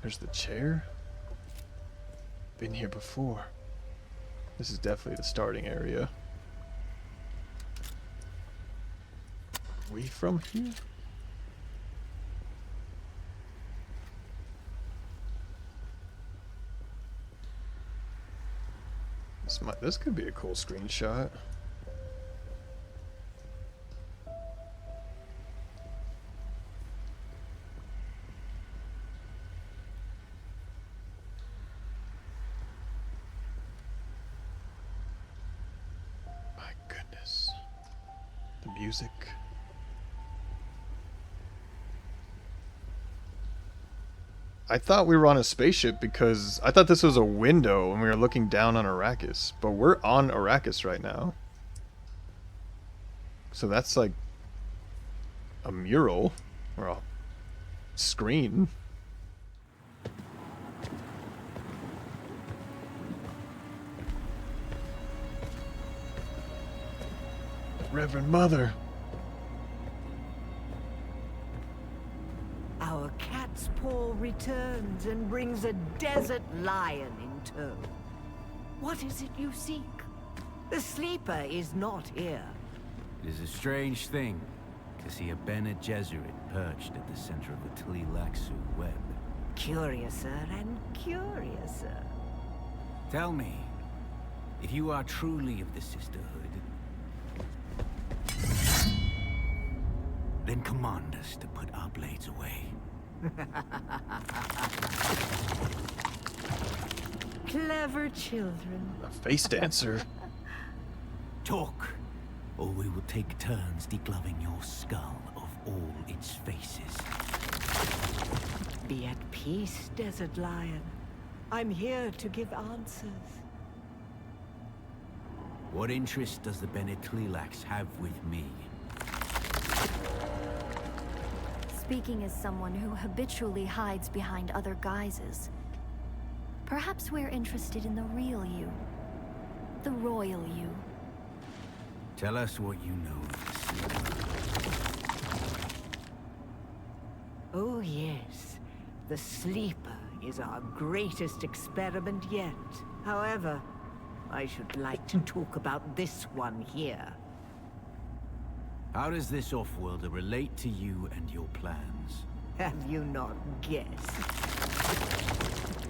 there's the chair. Been here before. This is definitely the starting area. We from here? This could be a cool screenshot. My goodness. The music. I thought we were on a spaceship because I thought this was a window and we were looking down on Arrakis, but we're on Arrakis right now. So that's like a mural or a screen. Reverend Mother. Our cat's paw returns and brings a desert lion in tow. What is it you seek? The sleeper is not here. It is a strange thing to see a Bene Gesserit perched at the center of the Tlilaxu web. Curiouser and curiouser. Tell me, if you are truly of the Sisterhood, then command us to put our blades away. Clever children. A face dancer. Talk, or we will take turns degloving your skull of all its faces. Be at peace, Desert Lion. I'm here to give answers. What interest does the Bene Tlilax have with me? Speaking as someone who habitually hides behind other guises, perhaps we're interested in the real you, the royal you. Tell us what you know of the Sleeper. Oh yes, the Sleeper is our greatest experiment yet. However, I should like to talk about this one here. How does this off-worlder relate to you and your plans? Have you not guessed?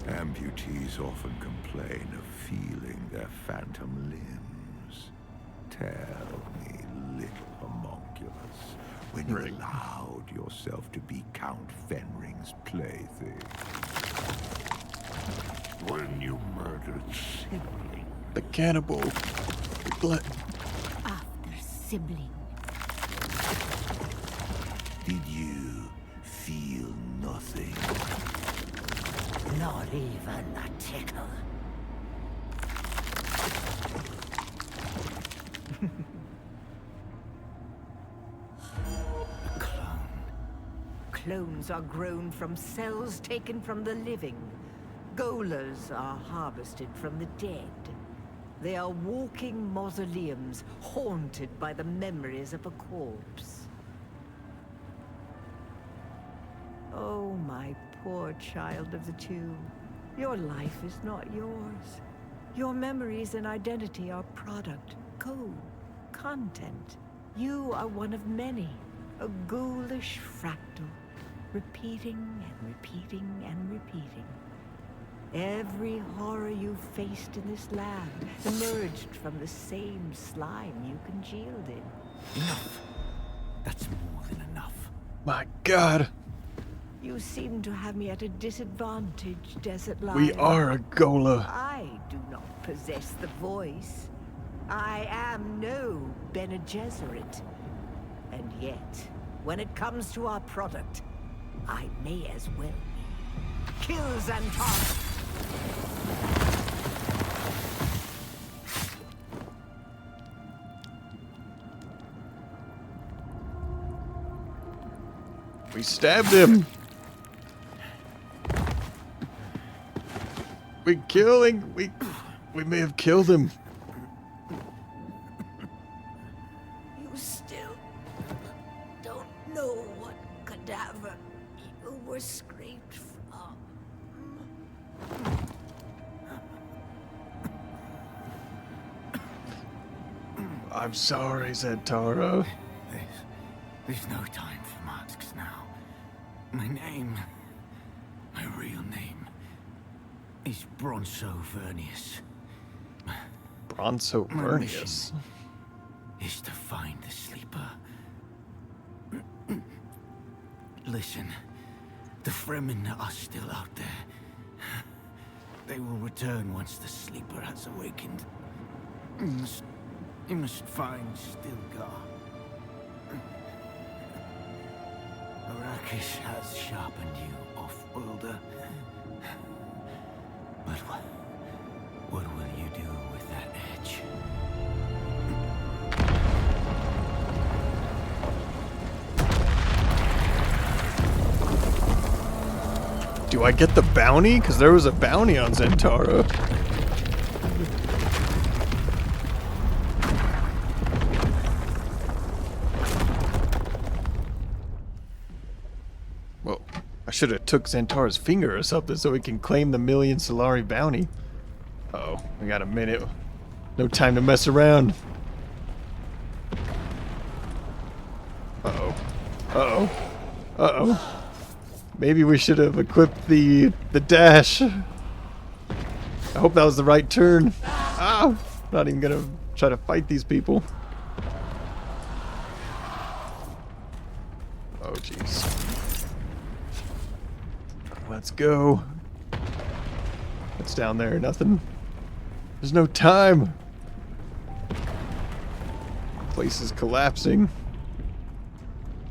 Amputees often complain of feeling their phantom limbs. Tell me, little homunculus, when you allowed yourself to be Count Fenring's plaything. when you murdered siblings. The cannibal. The glutton. After sibling. Did you feel nothing? Not even a tickle. A clone. Clones are grown from cells taken from the living. Golas are harvested from the dead. They are walking mausoleums, haunted by the memories of a corpse. Oh, my poor child of the tomb. Your life is not yours. Your memories and identity are product, code, content. You are one of many, a ghoulish fractal, repeating and repeating and repeating. Every horror you faced in this land emerged from the same slime you congealed in. Enough. That's more than enough. My God. You seem to have me at a disadvantage, Desert Lion. We are a Gola. I do not possess the voice. I am no Bene Gesserit. And yet, when it comes to our product, I may as well be. Kill Xantar! We stabbed him. We may have killed him. You still don't know what cadaver you were scraped from. I'm sorry, Zentara. There's no time for masks now. My real name, is Bronzo Vernius. Bronzo My mission Vernius. is to find the sleeper. Listen, the Fremen are still out there. They will return once the sleeper has awakened. You must find Stilgar. Arrakis has sharpened you, off-worlder. But what will you do with that edge? Do I get the bounty? Because there was a bounty on Zentara. Well, I should have took Zentara's finger or something so we can claim the million Solari bounty. Uh-oh, we got a minute. No time to mess around. Uh-oh. Uh-oh. Uh-oh. Maybe we should have equipped the dash. I hope that was the right turn. Ah! Not even gonna try to fight these people. Oh, jeez. Let's go. What's down there? Nothing. There's no time. Place is collapsing.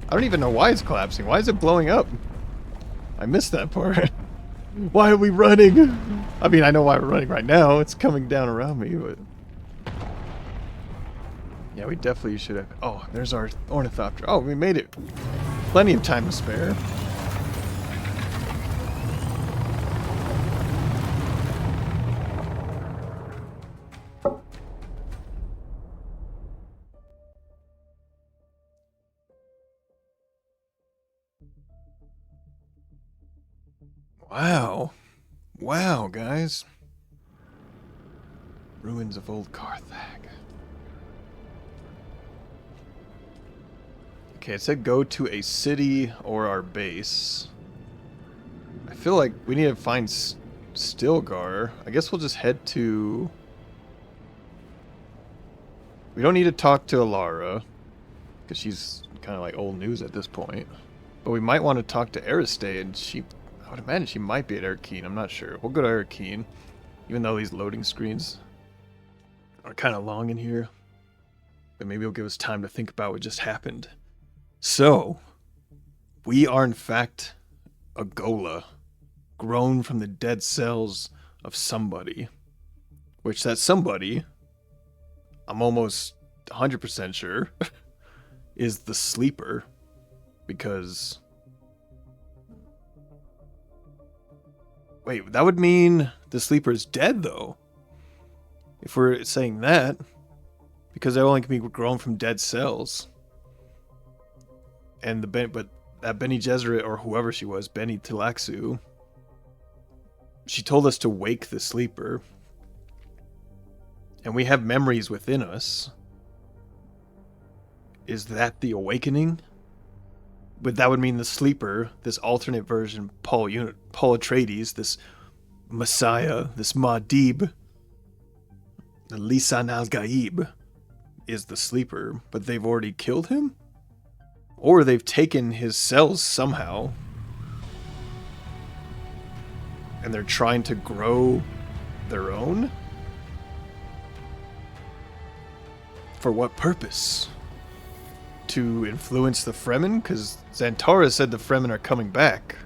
I don't even know why it's collapsing. Why is it blowing up? I missed that part. Why are we running? I mean, I know why we're running right now. It's coming down around me, but... Yeah, we definitely should have... Oh, there's our ornithopter. Oh, we made it. Plenty of time to spare. Wow. Wow, guys. Ruins of old Carthag. Okay, it said go to a city or our base. I feel like we need to find Stilgar. I guess we'll just head to... We don't need to talk to Alara, because she's kind of like old news at this point. But we might want to talk to Aristade. She... I would imagine she might be at Arakeen. I'm not sure. We'll go to Arakeen, even though these loading screens are kind of long in here. But maybe it'll give us time to think about what just happened. So, we are in fact a Gola, grown from the dead cells of somebody. Which that somebody, I'm almost 100% sure, is the Sleeper. Because... Wait, that would mean the Sleeper is dead, though. If we're saying that, because they only can be grown from dead cells. And but that Bene Gesserit, or whoever she was, Bene Tlaxu, she told us to wake the Sleeper. And we have memories within us. Is that the awakening? But that would mean the Sleeper, this alternate version, Paul Atreides, this Messiah, this Muad'Dib, the Lisan al-Gaib, is the Sleeper, but they've already killed him? Or they've taken his cells somehow, and they're trying to grow their own? For what purpose? To influence the Fremen? Because Zantara said the Fremen are coming back.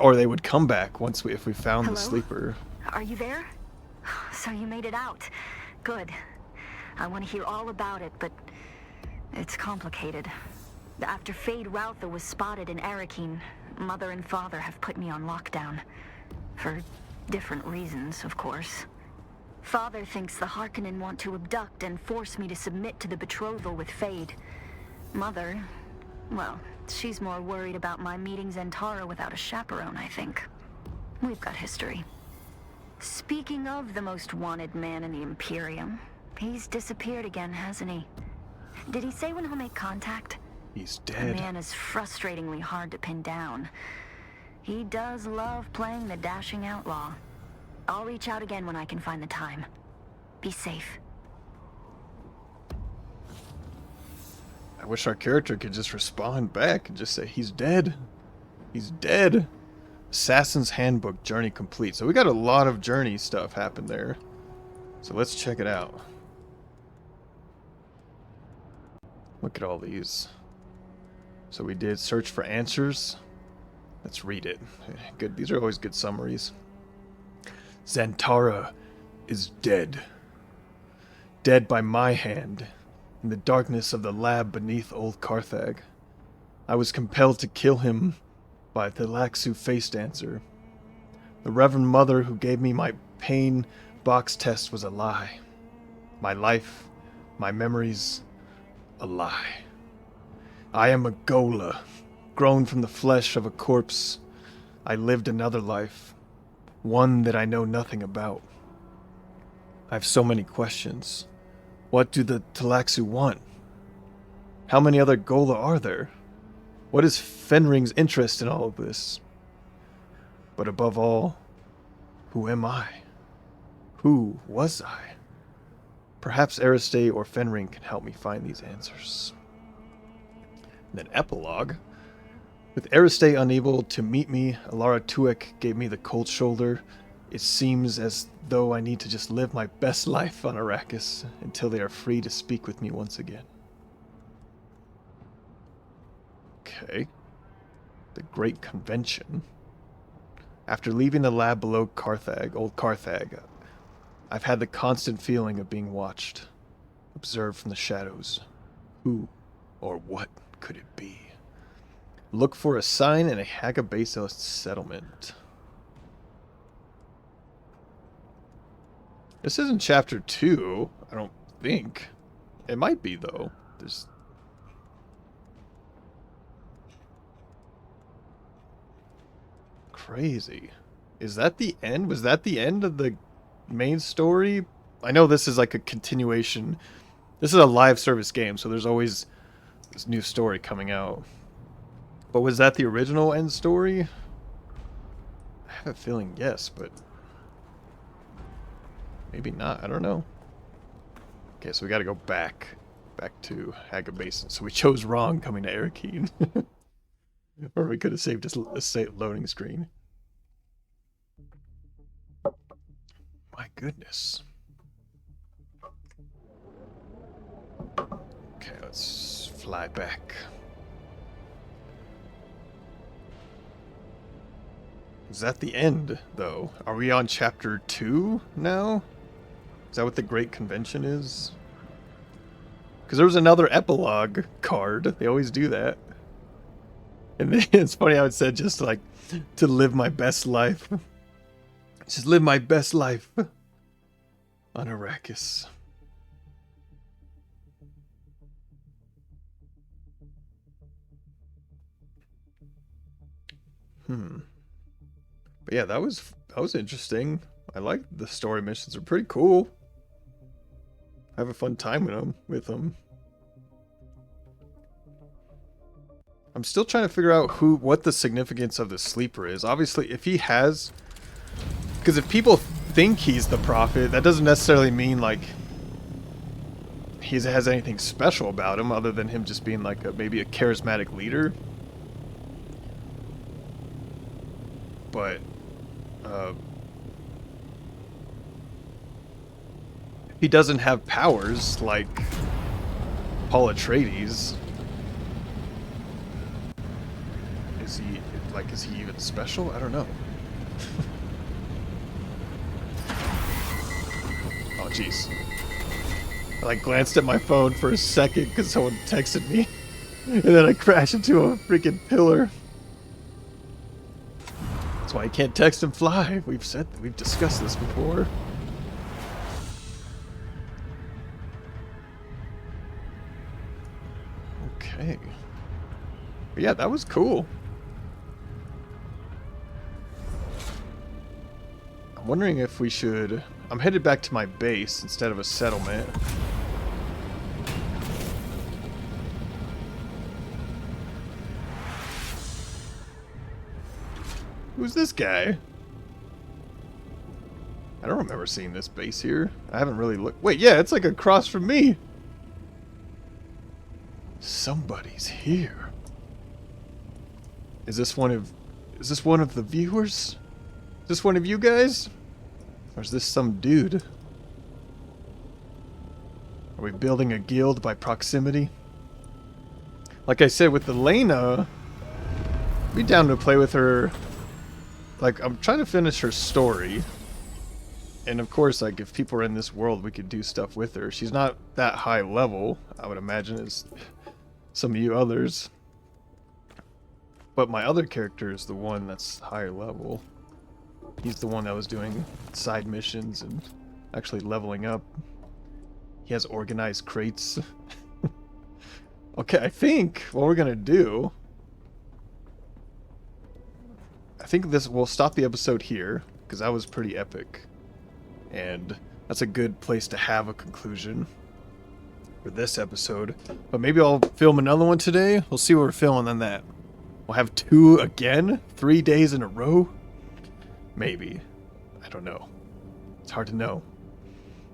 Or they would come back once if we found the Sleeper. Are you there? So you made it out. Good. I want to hear all about it, but it's complicated. After Fade Routha was spotted in Arakeen, Mother and Father have put me on lockdown. For different reasons, of course. Father thinks the Harkonnen want to abduct and force me to submit to the betrothal with Fade. Mother, well, she's more worried about my meeting Zantara without a chaperone, I think. We've got history. Speaking of the most wanted man in the Imperium, he's disappeared again, hasn't he? Did he say when he'll make contact? He's dead. The man is frustratingly hard to pin down. He does love playing the dashing outlaw. I'll reach out again when I can find the time. Be safe. I wish our character could just respond back and just say, he's dead. He's dead. Assassin's Handbook, journey complete. So we got a lot of journey stuff happen there. So let's check it out. Look at all these. So we did search for answers. Let's read it. Good. These are always good summaries. Zantara is dead. Dead by my hand, in the darkness of the lab beneath Old Carthag. I was compelled to kill him by the Tlaxu face dancer. The Reverend Mother who gave me my pain box test was a lie. My life, my memories, a lie. I am a Gola, grown from the flesh of a corpse. I lived another life, one that I know nothing about. I have so many questions. What do the Tlaxu want? How many other Gola are there? What is Fenring's interest in all of this? But above all, who am I? Who was I? Perhaps Aristay or Fenring can help me find these answers. And then epilogue. With Aristay unable to meet me, Alara Tuek gave me the cold shoulder. It seems as though I need to just live my best life on Arrakis until they are free to speak with me once again. Okay. The Great Convention. After leaving the lab below Carthag, Old Carthag, I've had the constant feeling of being watched, observed from the shadows. Who or what could it be? Look for a sign in a Hagabasos settlement. This isn't chapter 2, I don't think. It might be, though. There's... Crazy. Is that the end? Was that the end of the main story? I know this is like a continuation. This is a live service game, so there's always this new story coming out. But was that the original end story? I have a feeling yes, but maybe not. I don't know. Okay, so we got to go back to Hagabason. So we chose wrong coming to Arakeen. Or we could have saved a loading screen. My goodness. Okay, let's fly back. Is that the end, though? Are we on chapter 2 now? Is that what the Great Convention is? Because there was another epilogue card. They always do that. And then it's funny how it said just like, to live my best life. Just live my best life on Arrakis. But yeah, that was interesting. I like the story missions. Are pretty cool. I have a fun time with them. I'm still trying to figure out what the significance of the sleeper is. Obviously, if he has... Because if people think he's the prophet, that doesn't necessarily mean, like, he has anything special about him other than him just being, like, maybe a charismatic leader. But, he doesn't have powers like Paul Atreides. Is he even special? I don't know. Oh, jeez. I like glanced at my phone for a second because someone texted me. And then I crashed into a freaking pillar. That's why you can't text and fly. We've discussed this before. Okay. But yeah, that was cool. I'm wondering if we should... I'm headed back to my base instead of a settlement. Who's this guy? I don't remember seeing this base here. I haven't really looked... Wait, yeah, it's like across from me. Somebody's here. Is this one of the viewers? Is this one of you guys? Or is this some dude? Are we building a guild by proximity? Like I said, with Alena, be down to play with her. Like, I'm trying to finish her story. And of course, like, if people are in this world, we could do stuff with her. She's not that high level, I would imagine, as some of you others. But my other character is the one that's higher level. He's the one that was doing side missions and actually leveling up. He has organized crates. Okay, I think what we're gonna do... I think we'll stop the episode here, because that was pretty epic. And that's a good place to have a conclusion for this episode. But maybe I'll film another one today. We'll see what we're filming on that. We'll have 2 again? 3 days in a row? Maybe. I don't know. It's hard to know.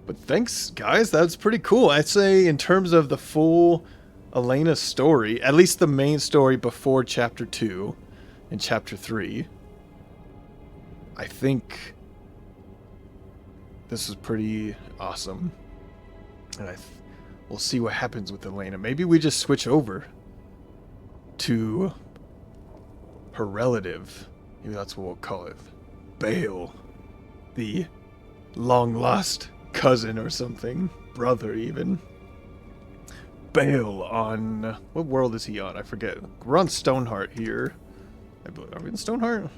But thanks, guys. That's pretty cool. I'd say in terms of the full Alena story, at least the main story before Chapter 2 and Chapter 3, I think this is pretty awesome. And we'll see what happens with Alena. Maybe we just switch over to her relative. Maybe that's what we'll call it. Bale. The long-lost cousin or something. Brother, even. Bale on... What world is he on? I forget. We're on Stoneheart here. I believe. Are we in Stoneheart?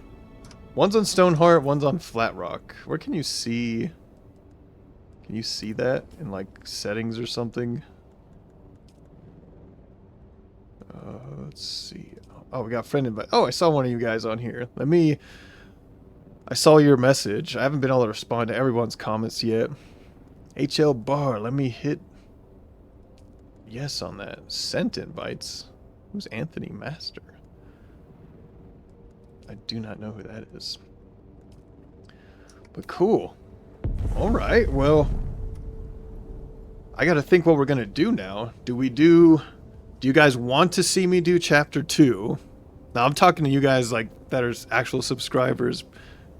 One's on Stoneheart, one's on Flat Rock. Where can you see... Can you see that in, like, settings or something? Let's see. Oh, we got friend invite. Oh, I saw one of you guys on here. I saw your message. I haven't been able to respond to everyone's comments yet. HL Bar, let me hit yes on that. Sent invites. Who's Anthony Master? I do not know who that is. But cool. Alright, well, I gotta think what we're gonna do now. Do you guys want to see me do Chapter 2? Now I'm talking to you guys like that are actual subscribers,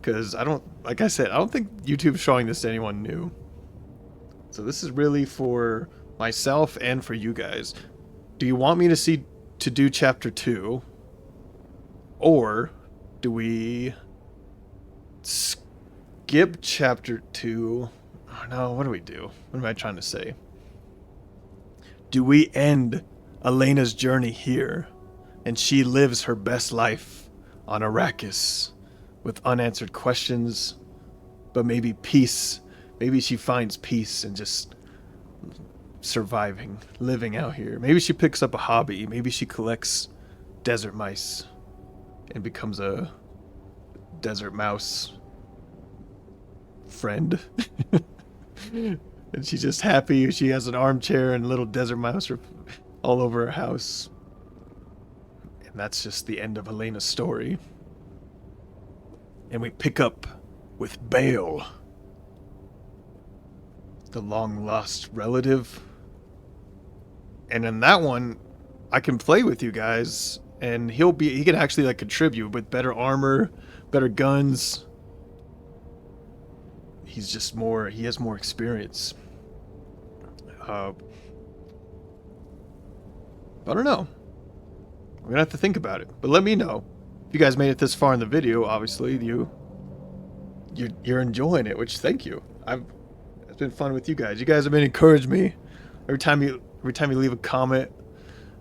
because I don't, like I said, I don't think YouTube's showing this to anyone new. So this is really for myself and for you guys. Do you want me to do chapter 2, or do we skip chapter 2? Oh no, what do we do? What am I trying to say? Do we end Alena's journey here, and she lives her best life on Arrakis with unanswered questions, but maybe peace? Maybe she finds peace in just surviving, living out here. Maybe she picks up a hobby. Maybe she collects desert mice and becomes a desert mouse friend. And she's just happy. She has an armchair and little desert mouse all over her house. And that's just the end of Alena's story. And we pick up with Bale, the long-lost relative. And in that one, I can play with you guys, and he can actually like contribute with better armor, better guns. He has more experience. I don't know. We're gonna have to think about it. But let me know. If you guys made it this far in the video, obviously you're enjoying it, which thank you. It's been fun with you guys. You guys have been encouraging me. Every time you leave a comment,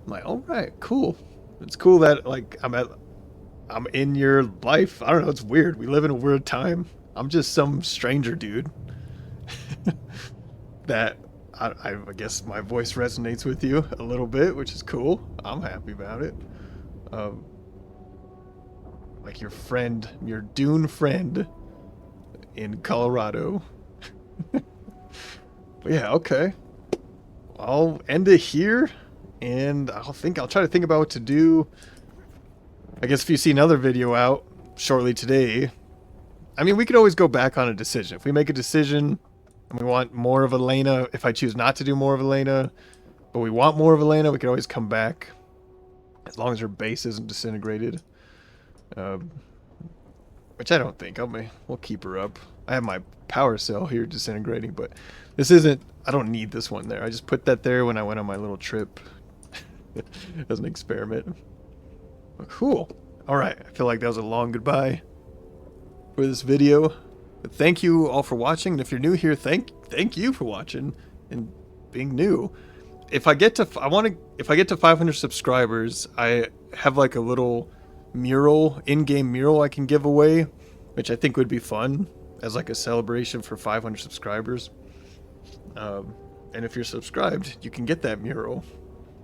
I'm like, all right, cool. It's cool that like I'm in your life. I don't know, it's weird. We live in a weird time. I'm just some stranger dude that I guess my voice resonates with you a little bit, which is cool. I'm happy about it. Like your friend, your Dune friend in Colorado. But yeah, okay. I'll end it here, and I'll try to think about what to do. I guess if you see another video out shortly today, I mean, we could always go back on a decision. If we make a decision and we want more of Alena, if I choose not to do more of Alena, but we want more of Alena, we can always come back. As long as her base isn't disintegrated. Which I don't think. We'll keep her up. I have my power cell here disintegrating, but this isn't... I don't need this one there. I just put that there when I went on my little trip. As an experiment. But cool. Alright, I feel like that was a long goodbye for this video. But thank you all for watching, and if you're new here, thank you for watching and being new. If I get to 500 subscribers, I have like a little mural, in-game mural I can give away, which I think would be fun as like a celebration for 500 subscribers. And if you're subscribed, you can get that mural.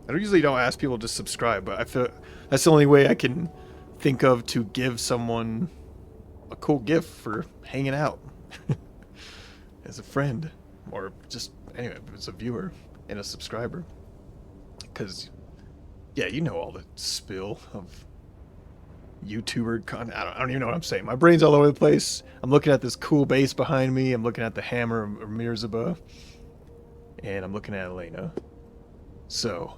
I usually don't ask people to subscribe, but I feel that's the only way I can think of to give someone a cool gift for hanging out as a friend, or just anyway, as a viewer and a subscriber. Because yeah, you know all the spill of YouTuber content. I don't even know what I'm saying. My brain's all over the place. I'm looking at this cool base behind me. I'm looking at the hammer of Mirzaба, and I'm looking at Alena. So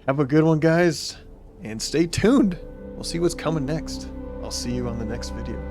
have a good one, guys, and stay tuned. We'll see what's coming next. I'll see you on the next video.